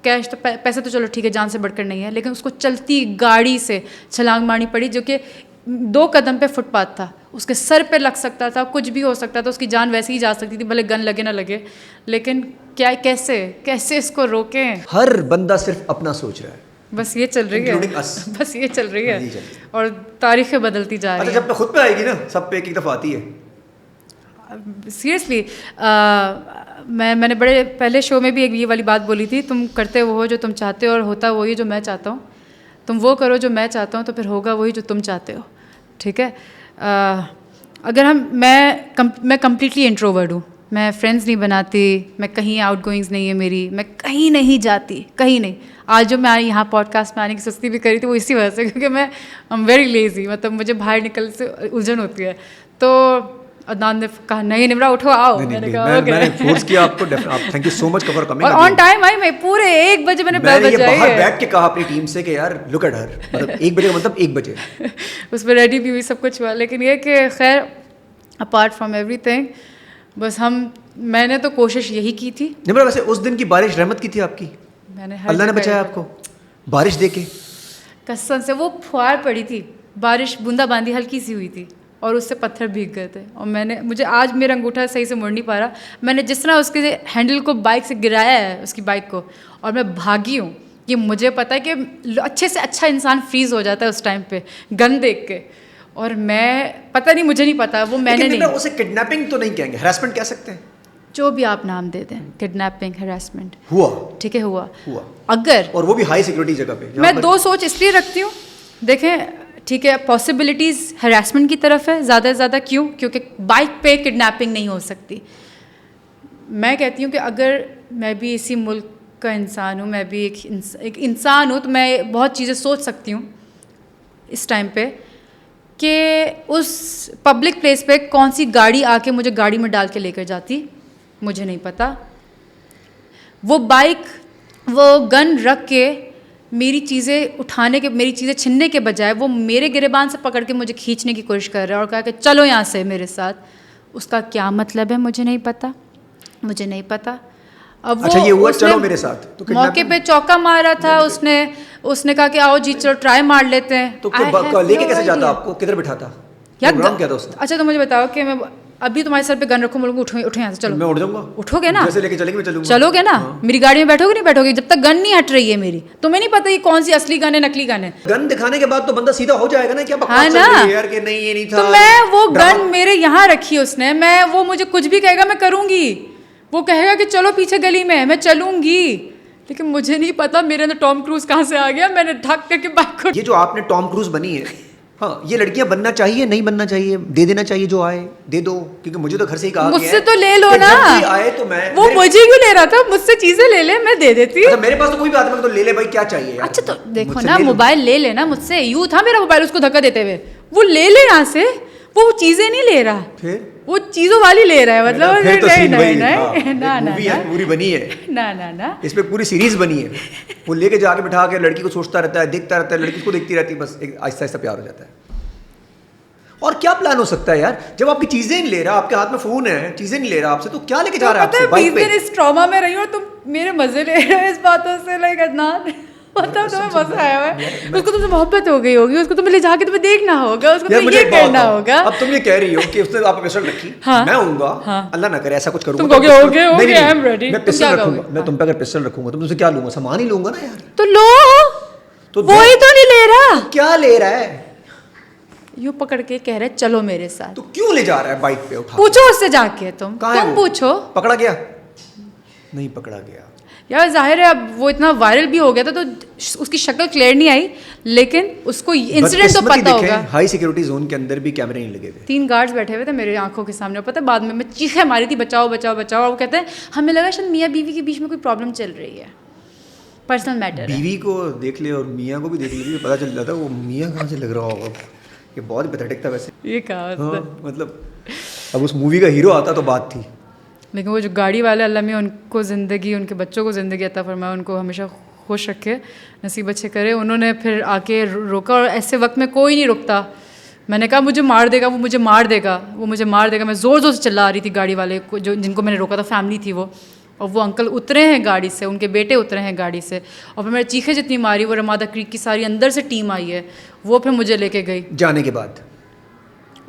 कैश तो पैसे तो चलो ठीक है, जान से बढ़कर नहीं है, लेकिन उसको चलती गाड़ी से छलांग मारनी पड़ी, जो कि 2 कदम पे फुटपाथ था, उसके सर पे लग सकता था, कुछ भी हो सकता था, उसकी जान वैसे ही जा सकती थी, भले गन लगे ना लगे। लेकिन क्या, कैसे इसको रोकें? हर बंदा सिर्फ अपना सोच रहा है, बस ये चल रही है, बस ये चल रही है, और तारीखें बदलती जा रही है। जब खुद पे आएगी ना, सब पे एक दफ़ा आती है। सीरियसली मैंने बड़े पहले शो में भी एक ये वाली बात बोली थी, तुम करते वो जो तुम चाहते हो और होता वही जो मैं चाहता हूँ, तुम वो करो जो मैं चाहता हूँ तो फिर होगा वही जो तुम चाहते हो, ठीक है। अगर मैं कम्प्लीटली इंट्रोवर्ट हूँ, मैं फ्रेंड्स नहीं बनाती, मैं कहीं आउटगोइंग्स नहीं है मेरी, मैं कहीं नहीं जाती, कहीं नहीं। आज जो मैं यहाँ पॉडकास्ट में आने की सुस्ती भी करी थी वो इसी वजह से, क्योंकि मैं आई एम वेरी लेज़ी, मतलब मुझे बाहर निकलने से उलझन होती है। तो अदनान ने कहा नहीं निम्रा उठो आओ, मैंने फोर्स किया आपको, thank you so much for coming, और ऑन टाइम आई, मैं पूरे 1 बजे मैंने बेल बजाई है, बाहर बैठ के कहा अपनी टीम से कि यार लुक एट हर, मतलब 1 बजे मतलब 1 बजे उस पर रेडी भी हुई, सब कुछ हुआ। लेकिन ये कि खैर अपार्ट फ्रॉम एवरीथिंग, बस मैंने तो कोशिश यही की थी। निम्रा, वैसे उस दिन की बारिश रहमत की थी आपकी? अल्लाह ने बचाया आपको बारिश देके? कसम से वो फुहार पड़ी थी, बारिश बूंदाबांदी हल्की सी हुई थी, और उससे पत्थर भीग गए थे। और मुझे आज मेरा अंगूठा सही से मुड़ नहीं पा रहा, मैंने जिस तरह उसके हैंडल को बाइक से गिराया है, उसकी बाइक को, और मैं भागी हूँ। ये मुझे पता है कि अच्छे से अच्छा इंसान फ्रीज हो जाता है उस टाइम पे गन देख के, और मैं पता नहीं, मुझे नहीं पता वो मैंने नहीं। उसे किडनैपिंग तो नहीं कहेंगे, हैरेसमेंट कह सकते हैं, जो भी आप नाम दे दें, किडनैपिंग, हैरेसमेंट हुआ, ठीक है, हुआ। अगर, और वो भी हाई सिक्योरिटी जगह पे। मैं 2 सोच इसलिए रखती हूँ, देखें ठीक है, पॉसिबिलिटीज़ हैरेसमेंट की तरफ है ज़्यादा से ज़्यादा। क्यों? क्योंकि बाइक पे किडनैपिंग नहीं हो सकती। मैं कहती हूँ कि अगर मैं भी इसी मुल्क का इंसान हूँ, मैं भी एक इंसान हूँ, तो मैं बहुत चीज़ें सोच सकती हूँ इस टाइम पे कि उस पब्लिक प्लेस पे कौन सी गाड़ी आके मुझे गाड़ी में डाल के लेकर जाती, मुझे नहीं पता। वो बाइक, वो गन रख के मेरी चीज़ें उठाने के, मेरी चीज़ें छीनने के बजाय वो मेरे गिरेबान से पकड़ के मुझे खींचने की कोशिश कर रहा है और कहा कि चलो यहाँ से मेरे साथ। उसका क्या मतलब है मुझे नहीं पता, मुझे नहीं पता। अब अच्छा, ये हुआ चलो मेरे साथ, तो मौके पे चौका मारा था उसने कहा कि आओ जी चलो ट्राई मार लेते हैं। तो लेके कैसे जाता, आपको किधर बिठाता यार? क्या था उसने? अच्छा तो मुझे बताओ कि मैं अभी तुम्हारे सर पे गन रखूं, बोलूंगा उठो उठो यहाँ से, चलो। मैं उठ जाऊंगा। उठोगे ना? जैसे लेके चलेंगे मैं चलूंगा। चलोगे ना? हाँ। मेरी गाड़ी में बैठोगे नहीं बैठोगे? जब तक गन नहीं हट रही है मेरी, तुम्हें नहीं पता ये कौन सी असली गन है नकली गन है। गन दिखाने के बाद तो बंदा सीधा हो जाएगा ना, क्या बकवास हाँ चल रही है यार कि नहीं ये नहीं था। तो मैं वो गन मेरे यहाँ रखी उसने, मैं वो मुझे कुछ भी कहेगा मैं करूंगी, वो कहेगा कि चलो पीछे गली में, मैं चलूंगी। लेकिन मुझे नहीं पता मेरे अंदर टॉम क्रूज कहाँ से आ गया, मैंने ढक करके बाइक को। ये जो आपने टॉम क्रूज बनी है, हाँ, ये लड़कियां बनना चाहिए नहीं बनना चाहिए, दे देना चाहिए, जो आए दे दो, क्योंकि मुझे तो घर से ही कहा मुझसे तो ले लो ना। आए तो मैं, वो मुझे क्यों ले रहा था? मुझसे चीजें ले ले, मैं दे देती। अच्छा, मेरे पास तो कोई बात नहीं, तो ले ले भाई, क्या चाहिए यार? अच्छा तो देखो ना, मोबाइल ले लेना मुझसे, यूं था मेरा मोबाइल उसको धक्का देते हुए, वो ले ले यहाँ से, वो चीजें नहीं ले रहा, फिर वो चीजों वाली ले रहा है, मतलब फिर तो नहीं नहीं ना ना पूरी बनी है ना ना ना, इस पे पूरी सीरीज बनी है। वो लेके जाके बिठा के लड़की को सोचता रहता है, देखता रहता है, लड़की को देखती रहती है, बस एक आहिस्ता आहिस्ता प्यार हो जाता है। और क्या प्लान हो सकता है यार, जब आपकी चीजें नहीं ले रहा, आपके हाथ में फोन है, चीजें नहीं ले रहा आपसे, तो क्या लेके जा रहा है आपसे बाइक पे? इस ट्रॉमा में रही हो तुम, मेरे मजे ले रहे हो इस बातों से, लाइक अदनान मतलब तुम्हें मजा आया है, उसको तुमसे मोहब्बत हो गई होगी, उसको तुम्हें ले जाके तुम्हें देखना होगा, उसको तुम्हें ये करना होगा। अब तुम ये कह रही हो कि उसने आप पिस्टल रखी, मैं होऊंगा, अल्लाह ना करे ऐसा कुछ करूंगा, तुम कहोगे okay okay I am ready, मैं पिस्टल रखूंगा, मैं तुम पे अगर पिस्टल रखूंगा तो तुमसे क्या लूंगा? सामान ही लूंगा ना यार। तो लो, तो वो ही तो नहीं ले रहा। क्या ले रहा है? यूं पकड़ के कह रहे चलो मेरे साथ। तो क्यों ले जा रहा है बाइक पे उठा? पूछो उससे जाके, तुम पूछो। पकड़ा गया? नहीं पकड़ा गया यार, जाहिर है अब वो इतना वायरल भी हो गया था तो उसकी शक्ल क्लियर नहीं आई, लेकिन उसको इंसिडेंट तो पता होगा। हाई सिक्योरिटी जोन के अंदर भी कैमरे नहीं लगे थे, 3 गार्ड्स बैठे हुए थे मेरे आंखों के सामने, पता है बाद में मैं चीखें मारी थी बचाओ बचाओ बचाओ, और वो कहते हैं हमें लगा शायद मियाँ बीवी के बीच में कोई प्रॉब्लम चल रही है, पर्सनल मैटर। बीवी को देख ले और मियाँ को भी देख लीजिए, पता चल जाता वो मियाँ कहाँ से लग रहा होगा। ये बहुत ही पैथेटिक था वैसे, ये कहा मतलब अब उस मूवी का हीरो आता तो बात थी। लेकिन वो जो गाड़ी वाले, अल्लाह में उनको ज़िंदगी, उनके बच्चों को ज़िंदगी अता फरमाए, उनको हमेशा खुश रखे, नसीब अच्छे करे। उन्होंने फिर आके रोका, और ऐसे वक्त में कोई नहीं रुकता। मैंने कहा मुझे मार देगा, वो मुझे मार देगा, वो मुझे मार देगा। मैं ज़ोर ज़ोर से चिल्ला रही थी गाड़ी वाले को, जो जिनको मैंने रोका था, फैमिली थी वो, और वो अंकल उतरे हैं गाड़ी से, उनके बेटे उतरे हैं गाड़ी से, और फिर मैंने चीखें जितनी मारी, वो रमादा क्रीक की सारी अंदर से टीम आई है, वो फिर मुझे लेके गई। जाने के बाद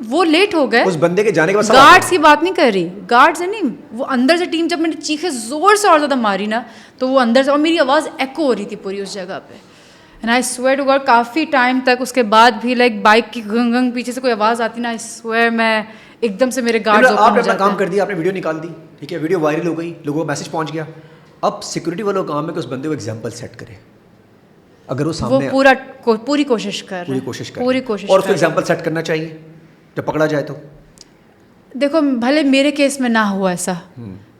वो लेट हो गए, उस बंदे के जाने के बाद गार्ड्स की बात नहीं कर रही, गार्ड्स है नहीं, वो अंदर से टीम, जब मैंने चीखें जोर से और ज़्यादा मारी ना, तो वो अंदर से, और मेरी आवाज़ एको हो रही थी पूरी उस जगह पे। And I swear to God, काफ़ी टाइम तक उसके बाद भी लाइक बाइक की गंग गंग पीछे से कोई आवाज़ आती ना, आई स्वेयर मैं एकदम से मेरे गार्ड्स ओपन हो जाते हैं। आपने अपना काम कर दिया, आपने वीडियो निकाल दी, ठीक है, वीडियो वायरल हो गई, लोगों को मैसेज पहुंच गया। अब सिक्योरिटी वालों का काम है कि उस बंदे को एग्जाम्पल सेट करे, अगर वो सामने पूरी कोशिश कर, पूरी कोशिश और उसको एग्जाम्पल सेट करना चाहिए जब पकड़ा जाए तो। देखो भले मेरे केस में ना हुआ ऐसा,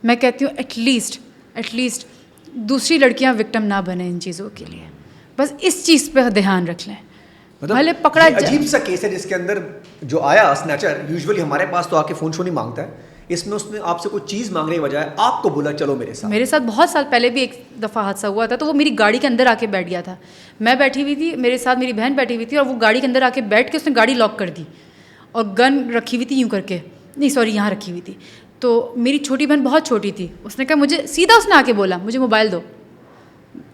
मैं कहती हूँ एटलीस्ट दूसरी लड़कियां विक्टिम ना बने इन चीज़ों के लिए, बस इस चीज़ पे ध्यान रख लें। मतलब भले पकड़ा अजीब सा केस है जिसके अंदर जो आया स्नैचर, यूजुअली हमारे पास तो आके फ़ोन शो नहीं मांगता है, इसमें उसने आपसे कोई चीज़ मांगने के बजाय आपको बोला चलो मेरे साथ। मेरे साथ बहुत साल पहले भी एक दफ़ा हादसा हुआ था, तो वो मेरी गाड़ी के अंदर आके बैठ गया था, मैं बैठी हुई थी, मेरे साथ मेरी बहन बैठी हुई थी, और वो गाड़ी के अंदर आके बैठ के उसने गाड़ी लॉक कर दी, और गन रखी हुई थी यूँ करके, नहीं सॉरी यहाँ रखी हुई थी। तो मेरी छोटी बहन बहुत छोटी थी, उसने कहा मुझे, सीधा उसने आके बोला मुझे मोबाइल दो,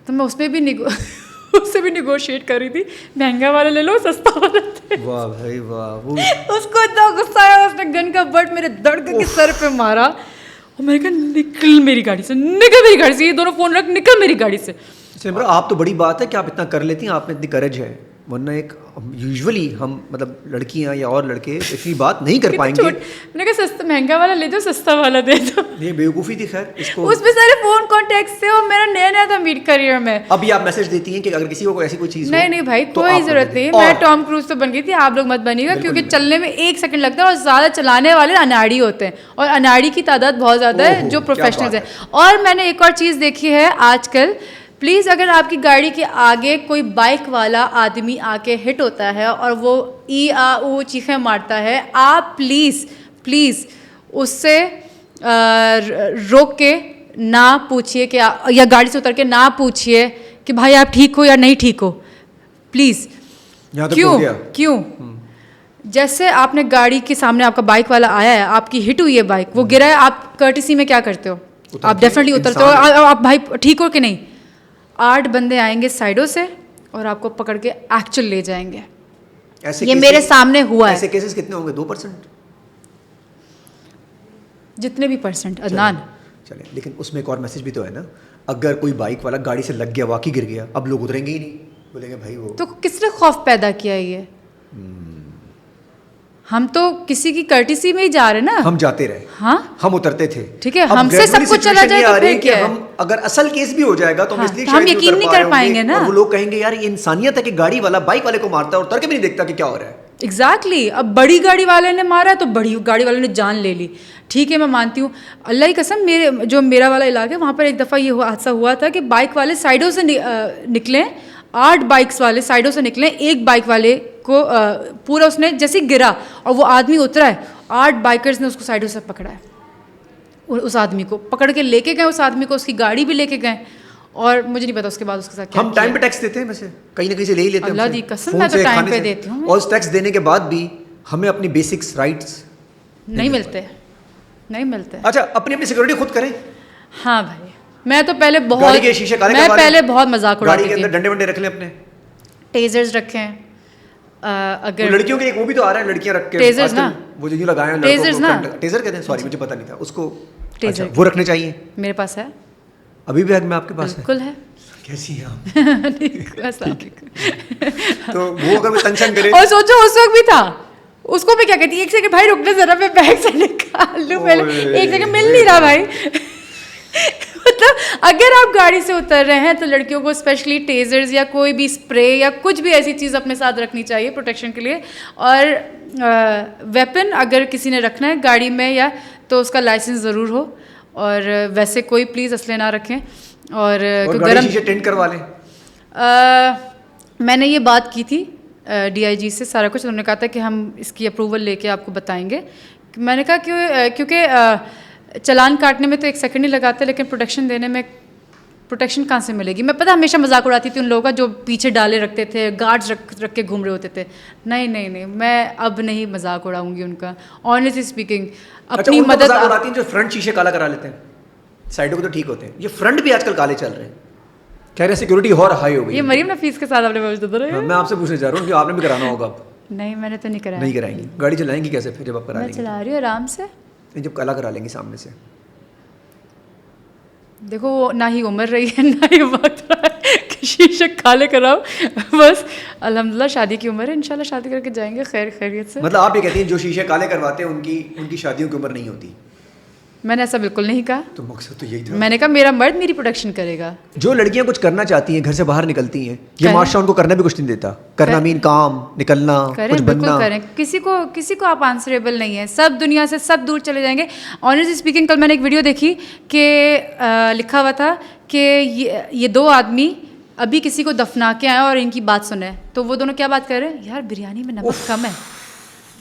तो मैं उसमें भी उससे भी निगोशिएट कर रही थी, महंगा वाला ले लो सस्ता वाला दे। वाह भाई वाह, उसको इतना गुस्सा आया, उसने गन का बट मेरे धड़ के सर पे मारा, और मैंने कहा निकल मेरी गाड़ी से, निकल मेरी गाड़ी से, ये दोनों फ़ोन रख, निकल मेरी गाड़ी से। सिमरा, आप तो बड़ी बात है कि आप इतना कर लेती हैं, आप में इतनी करेज है, वरना एक यूजुअली हम मतलब लड़कियां या और लड़के इतनी बात नहीं कर पाएंगे। मैंने कहा सस्ता महंगा वाला ले दो, सस्ता वाला दे दो। ये बेवकूफ़ी थी, खैर इसको उसमें सारे फोन कॉन्टेक्ट से, और मेरा नया था मीट करियर में। अभी आप मैसेज देती हैं कि अगर किसी को ऐसी कोई चीज़ नहीं भाई, तो कोई ज़रूरत नहीं, मैं टॉम क्रूज तो बन गई थी, आप लोग मत बनिएगा, क्योंकि चलने में 1 सेकंड लगता है, और ज़्यादा चलाने वाले अनाड़ी होते हैं, और अनाड़ी की तादाद बहुत ज़्यादा है जो प्रोफेशनल्स हैं। और मैंने एक और चीज़ देखी है आजकल, प्लीज़ अगर आपकी गाड़ी के आगे कोई बाइक वाला आदमी आके हिट होता है और वो ई आ ऊ चीखें मारता है, आप प्लीज़ उससे रोक के ना पूछिए कि या गाड़ी से उतर के ना पूछिए कि भाई आप ठीक हो या नहीं ठीक हो, प्लीज़। क्यों क्यों? जैसे आपने गाड़ी के सामने आपका बाइक वाला आया है, आपकी हिट हुई है बाइक, वो गिरा है, आप कर्टिसी में क्या करते हो? आप डेफिनेटली उतरते हो, आप भाई ठीक हो कि नहीं? 8 बंदे आएंगे साइडों से और आपको पकड़ के एक्चुअल ले जाएंगे। ये मेरे सामने हुआ है। ऐसे केसेस कितने होंगे? 2%? जितने भी परसेंट अदनान। चले, लेकिन उसमें एक और मैसेज भी तो है ना, अगर कोई बाइक वाला गाड़ी से लग गया, वाकई गिर गया, अब लोग उतरेंगे ही नहीं, बोलेंगे भाई वो तो किसने खौफ पैदा किया है ये? हम तो किसी की कर्टिसी में ही जा रहे ना। हम जाते रहे, हाँ हम उतरते थे, ठीक है, हमसे सब कुछ चला जाए तो फिर क्या है? हम अगर असल केस भी हो जाएगा तो हम यकीन नहीं कर पाएंगे ना। वो लोग कहेंगे यार ये इंसानियत है कि गाड़ी वाला बाइक वाले को मारता है और उतर के भी नहीं देखता कि क्या हो रहा है। एग्जैक्टली अब बड़ी गाड़ी वाले ने मारा है तो बड़ी गाड़ी वाले ने जान ले ली, ठीक है मैं मानती हूँ। अल्लाह की कसम, मेरा वाला इलाका है, वहाँ पर एक दफ़ा ये हादसा हुआ था कि बाइक वाले साइडों से निकले, 8 बाइक्स वाले साइडों से निकले, एक बाइक वाले को पूरा उसने जैसे गिरा और वो आदमी उतरा है, 8 बाइकर्स ने उसको साइडों से पकड़ा है, उस आदमी को पकड़ के लेके गए, उस आदमी को उसकी गाड़ी भी लेके गए, और मुझे नहीं पता उसके बाद उसके साथ क्या। हम टाइम पे टैक्स देते हैं, वैसे कहीं ना कहीं से ले ही लेते हैं। अल्लाह दी कसम मैं तो टाइम पे देती हूँ, और टैक्स देने के बाद भी हमें अपनी बेसिक्स राइट्स नहीं मिलते। अच्छा, अपनी सिक्योरिटी खुद करें। हाँ भाई, मैं तो पहले बहुत मजाक उड़ाती थी। गाड़ी के अंदर डंडे वंडे रख लें, अपने टेजर्स रखे हैं। अगर लड़कियों के एक वो भी तो आ रहा है, लड़कियां रख के टेजर्स ना, वो जो लगाए हैं टेजर्स ना, टेजर कहते हैं, सॉरी मुझे पता नहीं था उसको। अच्छा, वो रखने चाहिए। मेरे पास है अभी बैग में आपके पास बिल्कुल है। कैसी है आप? तो वो अगर टेंशन करे और सोचो उस वक्त भी था, उसको मैं क्या कहती, एक सेकंड भाई रुकने जरा, मैं बैग से निकाल लूं पहले, एक सेकंड मिल नहीं रहा भाई। मतलब अगर आप गाड़ी से उतर रहे हैं तो लड़कियों को स्पेशली टेजर्स या कोई भी स्प्रे या कुछ भी ऐसी चीज़ अपने साथ रखनी चाहिए प्रोटेक्शन के लिए। और वेपन अगर किसी ने रखना है गाड़ी में या तो उसका लाइसेंस ज़रूर हो, और वैसे कोई प्लीज़ असले ना रखें। और गरम शीशे टेंट करवा लें। मैंने ये बात की थी DIG से, सारा कुछ उन्होंने कहा था कि हम इसकी अप्रूवल लेके आपको बताएंगे। मैंने कहा कि क्योंकि चालान काटने में तो 1 सेकंड ही लगाते, लेकिन प्रोटेक्शन देने में प्रोटेक्शन कहाँ से मिलेगी? मैं पता हमेशा मजाक उड़ाती थी उन लोगों का जो पीछे डाले रखते थे, गार्ड्स रख के घूम रहे होते थे। नहीं, मैं अब नहीं मजाक उड़ाऊंगी उनका, ऑनेस्टली स्पीकिंग। अपनी मदद उड़ाती हैं जो फ्रंट शीशे काला करा लेते हैं, साइडों को तो ठीक होते हैं, ये फ्रंट भी आजकल काले चल रहे हैं, कह रहे सिक्योरिटी और हाई हो गई। ये मरीम नफीस के साथ आपने पहुंचते रहे। मैं आपसे पूछने जा रहा हूँ कि आपने भी कराना होगा अब। नहीं, मैंने तो नहीं कराया। नहीं कराएंगी? गाड़ी चलाएंगी कैसे फिर जब आप करा लेंगी? मैं चला रही हूँ आराम से। जब काला करा लेंगी सामने से, देखो वो ना ही उम्र रही है ना ही वक्त रहा है कि शीशे काले कराओ। बस अल्हम्दुलिल्लाह शादी की उम्र है, इंशाल्लाह शादी करके जाएंगे खैरियत से। मतलब आप ये कहती हैं जो शीशे काले करवाते हैं उनकी शादियों की उम्र नहीं होती? मैंने ऐसा बिल्कुल नहीं कहा। तो मकसद तो यही था। मैंने कहा मेरा मर्द मेरी प्रोटेक्शन करेगा। जो लड़कियां कुछ करना चाहती हैं, घर से बाहर निकलती हैं, ये माशरा उनको करना भी कुछ नहीं देता। करना मीन काम, निकलना, कुछ बनना। करें, किसी को आप आंसरेबल नहीं है, सब दुनिया से सब दूर चले जाएंगे। ऑनेस्टली स्पीकिंग, कल मैंने एक वीडियो देखी कि लिखा हुआ था कि ये 2 आदमी अभी किसी को दफना के आए और इनकी बात सुने, तो वो दोनों क्या बात कर रहे हैं, यार बिरयानी में नमक कम है,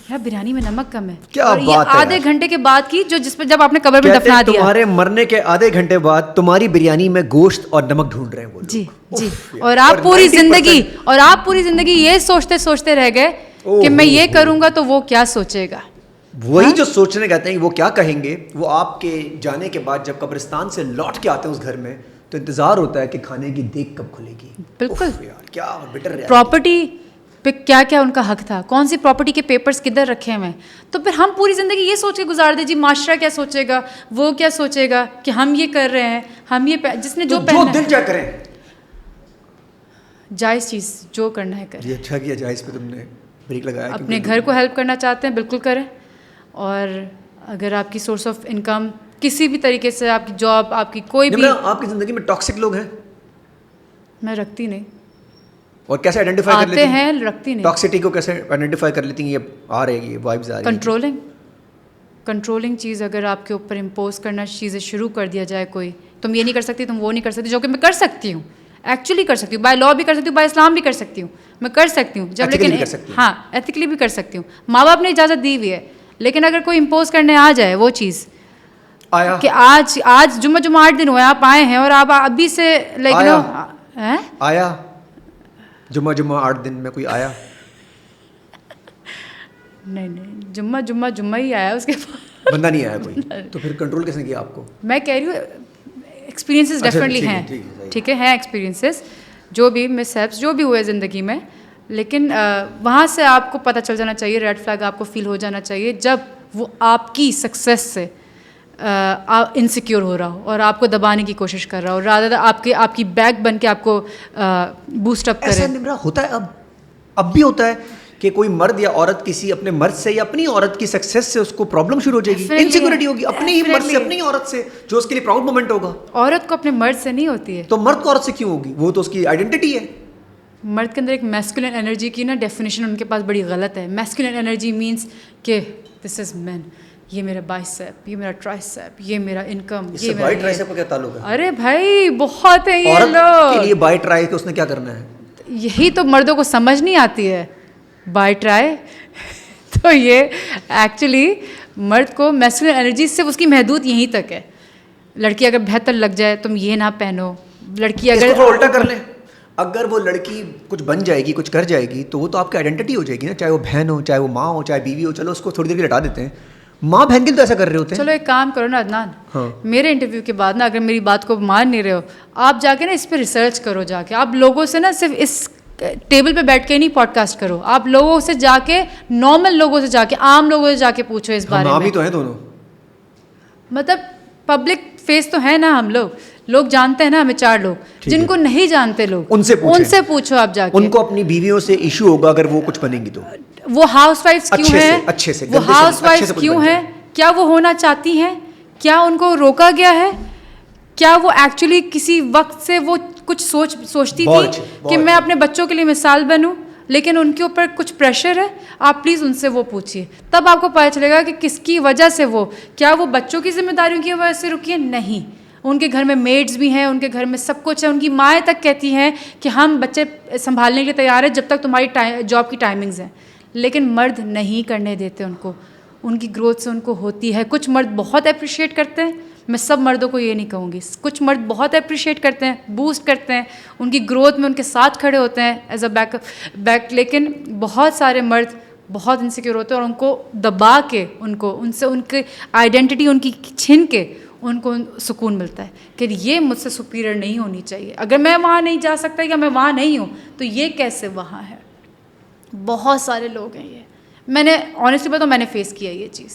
यार बिरयानी में नमक कम है। क्या और ये आधे घंटे के बाद की जब आपने कब्र में दफना दिया, तुम्हारे मरने के आधे घंटे बाद तुम्हारी बिरयानी में गोश्त और नमक ढूंढ रहे हैं वो लोग। जी। और आप पूरी जिंदगी ये सोचते रह गए कि मैं ये करूंगा तो वो क्या सोचेगा। वही जो सोचने कहते हैं वो क्या कहेंगे, वो आपके जाने के बाद जब कब्रिस्तान से लौट के आते हैं उस घर में, तो इंतजार होता है कि खाने की देख कब खुलेगी। बिल्कुल यार, क्या बिटर प्रॉपर्टी पे क्या उनका हक था, कौन सी प्रॉपर्टी के पेपर्स किधर रखे हुए हैं। तो फिर हम पूरी ज़िंदगी ये सोच के गुजार दे जी, माशरा क्या सोचेगा, वो क्या सोचेगा कि हम ये कर रहे हैं, हम ये जिसने जो पहना, जो दिल चाहे करें, जायज़ चीज़ जो करना है करें। ये अच्छा किया जायज़ पे तुमने ब्रेक लगाया। अपने घर को हेल्प करना चाहते हैं बिल्कुल करें, और अगर आपकी सोर्स ऑफ इनकम किसी भी तरीके से, आपकी जॉब, आपकी कोई भी। आपकी ज़िंदगी में टॉक्सिक लोग हैं? मैं रखती नहीं। और कैसे आइडेंटिफाई कर लेती हैं? रखती नहीं। टॉक्सिटी को कैसे आइडेंटिफाई कर लेती हैं? ये आ रही है, ये वाइब्स आ रही है। कंट्रोलिंग चीज़ अगर आपके ऊपर इम्पोज करना चीज़ें शुरू कर दिया जाए, कोई तुम ये नहीं कर सकती, तुम वो नहीं कर सकती, जो कि मैं कर सकती हूँ, एक्चुअली कर सकती हूँ, बाय लॉ भी कर सकती हूँ, बाय इस्लाम भी कर सकती हूँ, मैं कर सकती हूँ जब, लेकिन हाँ एथिकली भी कर सकती हूँ, माँ बाप ने इजाज़त दी हुई है। लेकिन अगर कोई इम्पोज करने आ जाए वो चीज़ आया कि आज जुम्मा 8 दिन हुए आप आए हैं और आप अभी से हैं? आया जुम्मा 8 दिन में कोई आया? नहीं, जुम्मा ही आया, उसके बाद बंदा नहीं आया कोई। तो फिर कंट्रोल किसने किया आपको? मैं कह रही हूँ एक्सपीरियंसेस डेफिनेटली हैं, ठीक है, हैं एक्सपीरियंसेस, जो भी मिसहैप्स जो भी हुए ज़िंदगी में, लेकिन वहाँ से आपको पता चल जाना चाहिए, रेड फ्लैग आपको फील हो जाना चाहिए जब वो आपकी सक्सेस से इनसिक्योर हो रहा हो और आपको दबाने की कोशिश कर रहा हो, रादर आपकी बैक बन के आपको बूस्ट अप करे। ऐसा निम्रा होता है अब भी होता है कि कोई मर्द या औरत किसी अपने मर्द से या अपनी औरत की सक्सेस से उसको प्रॉब्लम शुरू हो जाएगी, इनसिक्योरिटी होगी अपने ही मर्द से, अपनी औरत से, जो उसके लिए प्राउड मोमेंट होगा। औरत को अपने मर्द से नहीं होती है, तो मर्द को औरत से क्यों होगी? वो तो उसकी आइडेंटिटी है। मर्द के अंदर एक मैस्कुलिन एनर्जी की ना डेफिनेशन उनके पास बड़ी गलत है। मैस्कुलिन एनर्जी मींस कि दिस इज मैन, ये मेरा बाइसेप, ये मेरा ट्राइसेप, ये मेरा इनकम, ये मेरा ट्राइसेप का क्या ताल्लुक है? अरे भाई बहुत है ये लोग के लिए लोग। बाई ट्राई के उसने क्या करना है? यही तो मर्दों को समझ नहीं आती है, बाय ट्राई। तो ये एक्चुअली मर्द को मैस्कुलिन एनर्जी सिर्फ उसकी महदूद यहीं तक है। लड़की अगर बेहतर लग जाए तुम ये ना पहनो, लड़की अगर उल्टा कर ले, अगर वो लड़की कुछ बन जाएगी, कुछ कर जाएगी, तो वो तो आपकी आइडेंटिटी हो जाएगी ना, चाहे वो बहन हो, चाहे वो माँ हो, चाहे बीवी हो। चलो उसको थोड़ी देर के लिए हटा देते हैं, माँ बहन के लिए तो ऐसा कर रहे होते हैं। चलो एक काम करो ना अदनान, हाँ। मेरे इंटरव्यू के बाद ना अगर मेरी बात को मान नहीं रहे हो, आप जाके ना इस पर रिसर्च करो, जाके आप लोगों से ना सिर्फ इस टेबल पे बैठ के नहीं पॉडकास्ट करो, आप लोगों से जाके, नॉर्मल लोगों से जाके, आम लोगों से जाके पूछो इस बारे में। हम ही तो हैं दोनों, मतलब पब्लिक फेस तो है ना हम लोग जानते हैं ना हमें 4 लोग, जिनको नहीं जानते लोग उनसे पूछो आप जाके। उनको अपनी बीवियों से इशू होगा अगर वो कुछ बनेंगी तो। वो हाउसवाइफ्स क्यों हैं? अच्छे से वो हाउसवाइफ्स क्यों हैं? क्या वो होना चाहती हैं? क्या उनको रोका गया है? क्या वो एक्चुअली किसी वक्त से वो कुछ सोचती थी कि मैं अपने बच्चों के लिए मिसाल बनूं, लेकिन उनके ऊपर कुछ प्रेशर है? आप प्लीज़ उनसे वो पूछिए, तब आपको पता चलेगा कि किसकी वजह से क्या वो बच्चों की जिम्मेदारियों की वजह से रुकी है? नहीं, उनके घर में मेड्स भी हैं, उनके घर में सब कुछ है, उनकी माएँ तक कहती हैं कि हम बच्चे संभालने के लिए तैयार हैं जब तक तुम्हारी जॉब की टाइमिंग्स हैं, लेकिन मर्द नहीं करने देते उनको। उनकी ग्रोथ से उनको होती है। कुछ मर्द बहुत अप्रिशिएट करते हैं, मैं सब मर्दों को ये नहीं कहूँगी, कुछ मर्द बहुत अप्रिशिएट करते हैं, बूस्ट करते हैं, उनकी ग्रोथ में उनके साथ खड़े होते हैं एज अ बैक, लेकिन बहुत सारे मर्द बहुत इनसिक्योर होते हैं और उनको दबा के, उनसे उनकी आइडेंटिटी उनकी छीन के उनको सुकून मिलता है कि ये मुझसे सुपीरियर नहीं होनी चाहिए। अगर मैं वहाँ नहीं जा सकता या मैं वहाँ नहीं हूँ तो ये कैसे वहाँ है? बहुत सारे लोग हैं ये। मैंने ऑनेस्टली बताऊँ, मैंने फेस किया ये चीज़,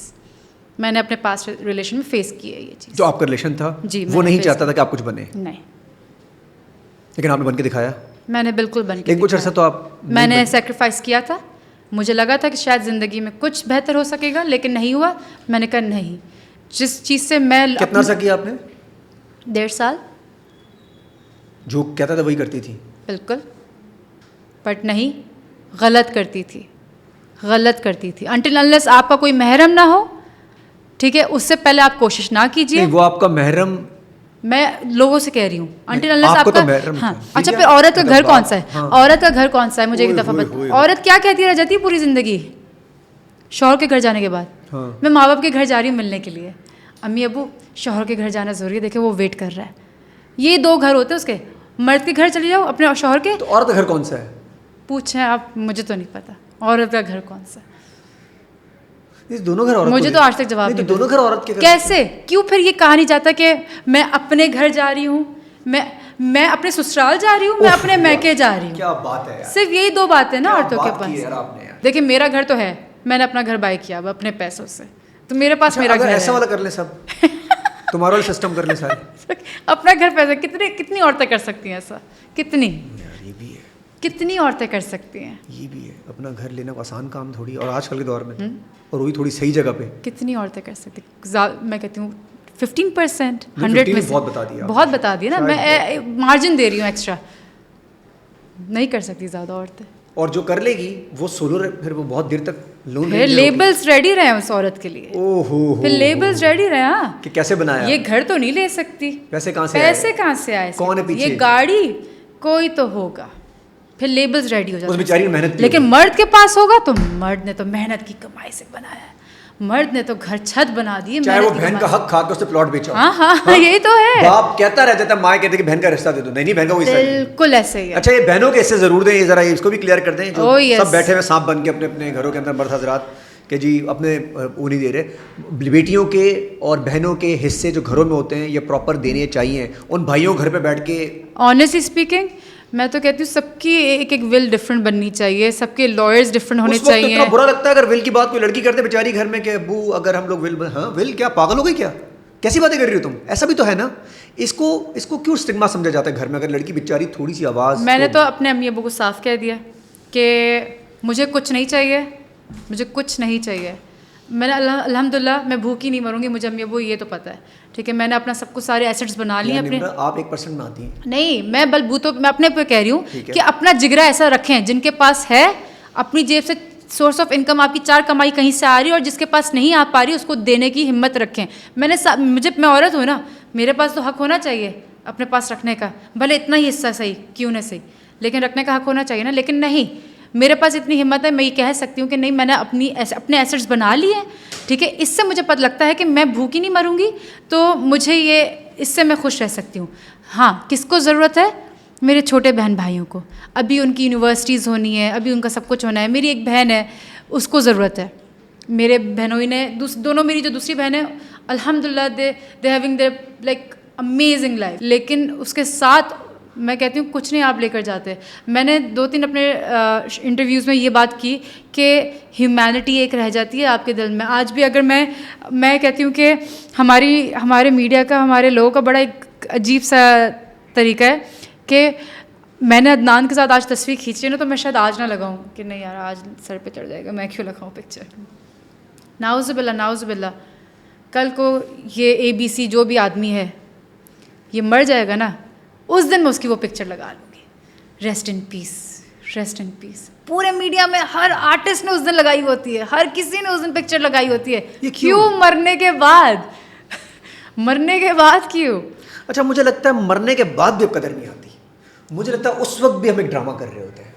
मैंने अपने पास्ट रिलेशन में फेस की है ये चीज़। जो आपका रिलेशन था जी, वो नहीं चाहता था कि आप कुछ बने? नहीं, लेकिन आपने बन के दिखाया। मैंने बिल्कुल बन के कुछ अर्सा तो आप मैंने सेक्रीफाइस किया था। मुझे लगा था कि शायद ज़िंदगी में कुछ बेहतर हो सकेगा, लेकिन नहीं हुआ। मैंने कहा नहीं, जिस चीज़ से मैं कितना अर्सा किया आपने? 1.5 साल। जो कहता था वही करती थी? बिल्कुल, बट नहीं, गलत करती थी। अनटिल अनलेस आपका कोई महरम ना हो, ठीक है, उससे पहले आप कोशिश ना कीजिए। वो आपका महरम, मैं लोगों से कह रही हूँ, अनटिल अनलेस आपका तो महरम। हाँ, अच्छा, फिर औरत का घर कौन सा है? हाँ। औरत का घर कौन सा है? मुझे एक दफ़ा बता। औरत क्या कहती रह जाती है पूरी ज़िंदगी शौहर के घर जाने के बाद? हाँ। मैं माँ बाप के घर जा रही हूँ मिलने के लिए, अम्मी अबू शौहर के घर जाना ज़रूरी है, देखे वो वेट कर रहा है। ये 2 घर होते हैं उसके, मर्द के घर चले जाओ अपने शौहर के। तो औरत का घर कौन सा है? पूछें आप, मुझे तो नहीं पता औरत का घर कौन सा। दोनों घर औरत, मुझे तो आज तक जवाब नहीं। दोनों घर औरत के घर कैसे? क्यों फिर ये कहा नहीं जाता कि मैं अपने घर जा रही हूँ, मैं अपने ससुराल जा रही हूँ, मैं अपने मैके जा रही हूँ? क्या बात है यार। सिर्फ यही 2 बातें ना औरतों के पास। देखिए मेरा घर तो है, मैंने अपना घर बाय किया अपने पैसों से, तो मेरे पास मेरा घर है। ऐसा वाला कर ले सब तुम्हारा वाला सिस्टम कर ले सारे अपना घर पैसा। कितनी औरतें कर सकती हैं ऐसा? कितनी? ये भी है, कितनी औरतें कर सकती हैं? ये भी है। अपना घर लेना को आसान काम थोड़ी, और आजकल के दौर में और वही थोड़ी सही जगह पे कितनी औरतें कर सकती? मैं कहती हूँ 15%, 100%। बहुत बता दिया ना, मैं मार्जिन दे रही हूँ एक्स्ट्रा। नहीं कर सकती ज़्यादा औरतें। और जो कर लेगी वो सोलो, फिर वो बहुत देर तक लोन। फिर लेबल्स रेडी रहे उस औरत के लिए। ओहो, फिर लेबल्स रेडी रहे। हाँ, कि कैसे बनाया, ये घर तो नहीं ले सकती, पैसे कहाँ से आए, कौन है पीछे, ये गाड़ी कोई तो होगा। फिर लेबल्स रेडी हो जाते हैं। उस बेचारी ने मेहनत की, लेकिन मर्द के पास होगा तो मर्द ने तो मेहनत की कमाई से बनाया है। मर्द ने तो घर छत बना दी है, चाहे वो बहन का हक खा के उसने प्लॉट बेचा। हाँ, यही तो है। बाप कहता रहता था, माँ कहते कि बहन का रिश्ता दे दो, नहीं बहन का कोई बिल्कुल ऐसे ही है। अच्छा, ये बहनों के हिस्से जरूर दें, जरा इसको भी क्लियर कर दें, जो yes. सब बैठे हुए सांप बन के अपने अपने घरों के अंदर मर्द हजरात कि जी अपने वो नहीं दे रहे। बेटियों के और बहनों के हिस्से जो घरों में होते हैं ये प्रॉपर देने चाहिए उन भाइयों घर पे बैठ के। ऑनेस्टली स्पीकिंग मैं तो कहती हूँ सबकी एक एक विल डिफरेंट बननी चाहिए, सबके लॉयर्स डिफरेंट होने चाहिए। इतना बुरा लगता है अगर विल की बात कोई लड़की करते बेचारी घर में कि अब्बू अगर हम लोग विल, हाँ विल क्या, पागल हो गई क्या, कैसी बातें कर रही हो तुम, ऐसा भी तो है ना। इसको क्यों स्टिग्मा समझा जाता है घर में, अगर लड़की बेचारी थोड़ी सी आवाज़। मैंने तो अपने अम्मी अब्बू को साफ कह दिया कि मुझे कुछ नहीं चाहिए, मुझे कुछ नहीं चाहिए। मैंने अल्हम्दुलिल्लाह मैं भूखी नहीं मरूंगी, मुझे अम्मी अब्बू ये तो पता है, ठीक है। मैंने अपना सब कुछ सारे एसेट्स बना लिए अपने। आप 1% में आती हैं। नहीं, मैं बलबूतों मैं अपने पे कह रही हूँ कि अपना जिगरा ऐसा रखें, जिनके पास है अपनी जेब से सोर्स ऑफ इनकम आपकी 4 कमाई कहीं से आ रही है, और जिसके पास नहीं आ पा रही उसको देने की हिम्मत रखें। मैं औरत हूँ ना, मेरे पास तो हक होना चाहिए अपने पास रखने का, भले इतना ही हिस्सा सही क्यों ना सही, लेकिन रखने का हक होना चाहिए ना। लेकिन नहीं, मेरे पास इतनी हिम्मत है, मैं ये कह सकती हूँ कि नहीं मैंने अपने एसेट्स बना लिए हैं, ठीक है। इससे मुझे पता लगता है कि मैं भूखी नहीं मरूंगी, तो मुझे ये इससे मैं खुश रह सकती हूँ। हाँ, किसको ज़रूरत है, मेरे छोटे बहन भाइयों को, अभी उनकी यूनिवर्सिटीज़ होनी है, अभी उनका सब कुछ होना है। मेरी एक बहन है, उसको ज़रूरत है। मेरे बहनों ने दोनों, मेरी जो दूसरी बहन है अल्हम्दुलिल्लाह they having their like amazing life, लेकिन उसके साथ मैं कहती हूँ कुछ नहीं आप लेकर जाते। मैंने 2-3 अपने इंटरव्यूज़ में ये बात की कि ह्यूमैनिटी एक रह जाती है आपके दिल में। आज भी अगर मैं कहती हूँ कि हमारे मीडिया का, हमारे लोगों का बड़ा एक अजीब सा तरीका है कि मैंने अदनान के साथ आज तस्वीर खींची है ना, तो मैं शायद आज ना लगाऊं कि नहीं यार आज सर पे चढ़ जाएगा, मैं क्यों लगाऊं पिक्चर। नाउज़ुबिल्लाह, कल को ये ABC जो भी आदमी है ये मर जाएगा ना, उस दिन मैं उसकी वो पिक्चर लगा लूँगी, rest in peace, rest in peace. पूरे मीडिया में हर आर्टिस्ट ने उस दिन लगाई होती है, हर किसी ने उस दिन पिक्चर लगाई होती है। ये क्यों? मरने के बाद मरने के बाद क्यों? अच्छा, मुझे लगता है मरने के बाद भी अब कदर नहीं आती। मुझे लगता है उस वक्त भी हम एक ड्रामा कर रहे होते हैं।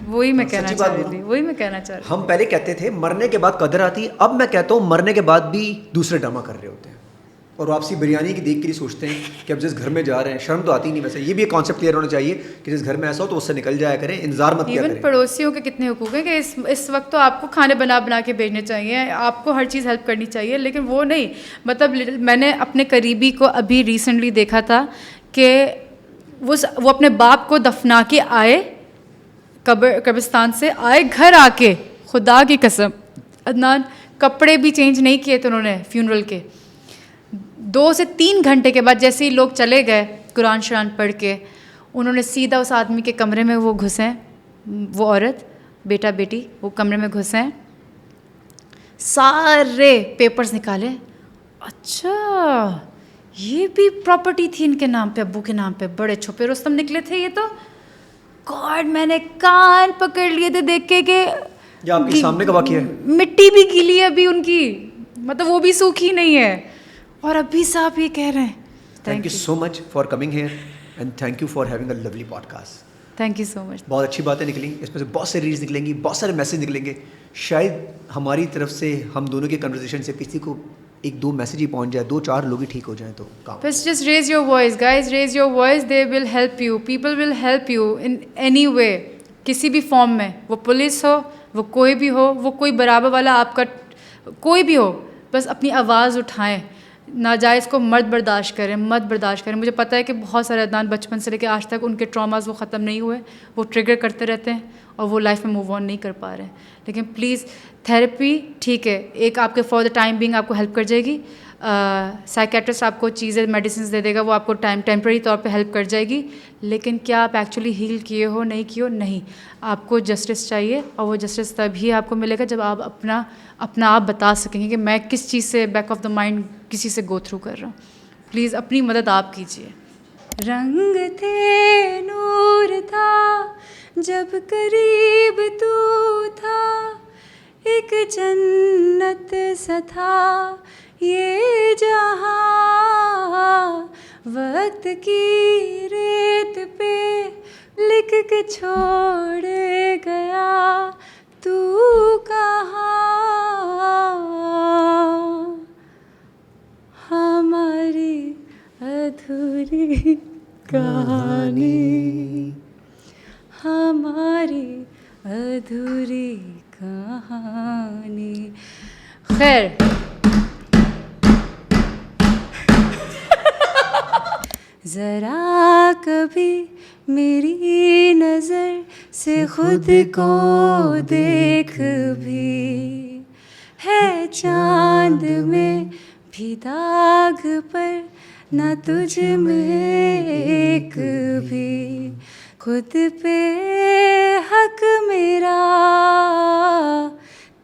वही मैं कहना चाह रही थी। हम पहले कहते थे मरने के बाद कदर आती, अब मैं कहता हूँ मरने के बाद भी दूसरे ड्रामा कर रहे होते हैं, और वापसी बिरयानी की देख के सोचते हैं कि अब जिस घर में जा रहे हैं, शर्म तो आती नहीं। वैसे ये भी एक कॉन्सेप्ट क्लियर होना चाहिए कि जिस घर में ऐसा हो तो उससे निकल जाया करें, इंतजार मत किया करें। पड़ोसियों के कितने हुकूक हैं कि इस वक्त तो आपको खाने बना के भेजने चाहिए, आपको हर चीज़ हेल्प करनी चाहिए, लेकिन वो नहीं। मतलब मैंने अपने करीबी को अभी रिसेंटली देखा था कि वो अपने बाप को दफना के आए, कब्रिस्तान से आए, घर आके खुदा की कसम अदनान कपड़े भी चेंज नहीं किए थे उन्होंने फ्यूनरल के। 2 से 3 घंटे के बाद जैसे ही लोग चले गए कुरान शरान पढ़ के, उन्होंने सीधा उस आदमी के कमरे में वो घुसे, वो औरत बेटा बेटी वो कमरे में घुसे, सारे पेपर्स निकाले। अच्छा, ये भी प्रॉपर्टी थी इनके नाम पे, अब्बू के नाम पे, बड़े छुपे रुस्तम निकले थे ये तो। गॉड, मैंने कान पकड़ लिए थे देख के कि ये आपके सामने का वाकया है। मिट्टी भी गीली है अभी उनकी, मतलब वो भी सूखी नहीं है, और अभी साहब ये कह रहे हैं। Thank you so much for coming here and thank you for having a lovely podcast. Thank you so much. बहुत अच्छी बातें निकली, इसमें से बहुत सारी रील्स निकलेंगी, बहुत सारे मैसेज निकलेंगे। शायद हमारी तरफ से, हम दोनों के कन्वर्सेशन से किसी को 1-2 मैसेज ही पहुंच जाए, 2-4 लोग ही ठीक हो जाएं तो काम। बस just raise your voice guys, raise your voice, they will help you, people will help you in any way, किसी भी फॉर्म में, वो पुलिस हो, वो कोई भी हो, वो कोई बराबर वाला आपका कोई भी हो, बस अपनी आवाज़ उठाएं, नाजायज़ को मत बर्दाश्त करें। मुझे पता है कि बहुत सारे अदनान बचपन से लेकर आज तक उनके ट्रॉमास वो ख़त्म नहीं हुए, वो ट्रिगर करते रहते हैं और वो लाइफ में मूव ऑन नहीं कर पा रहे हैं। लेकिन प्लीज़ थेरेपी ठीक है, एक आपके फॉर द टाइम बीइंग आपको हेल्प कर जाएगी, साइकेट्रिस्ट आपको चीज़ें मेडिसिन दे देगा, वो आपको टेम्प्रेरी तौर पे हेल्प कर जाएगी, लेकिन क्या आप एक्चुअली हील किए हो नहीं किए हो, नहीं। आपको जस्टिस चाहिए, और वो जस्टिस तभी आपको मिलेगा जब आप अपना आप बता सकेंगे कि मैं किस चीज़ से बैक ऑफ द माइंड किसी से गो थ्रू कर रहा हूँ। प्लीज़ अपनी मदद आप कीजिए। रंग थे नूर था जब करीब तू था, एक जन्नत सा था ये जहाँ, वक्त की रेत पे लिख के छोड़ गया तू कहाँ, हमारी अधूरी कहानी, हमारी अधूरी कहानी। खैर, जरा कभी मेरी नजर से खुद को देख भी, है चांद में भी दाग पर ना तुझ में एक भी, खुद पे हक मेरा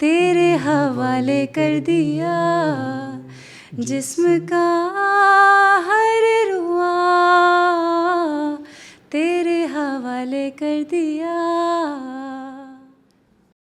तेरे हवाले कर दिया, जिस्म का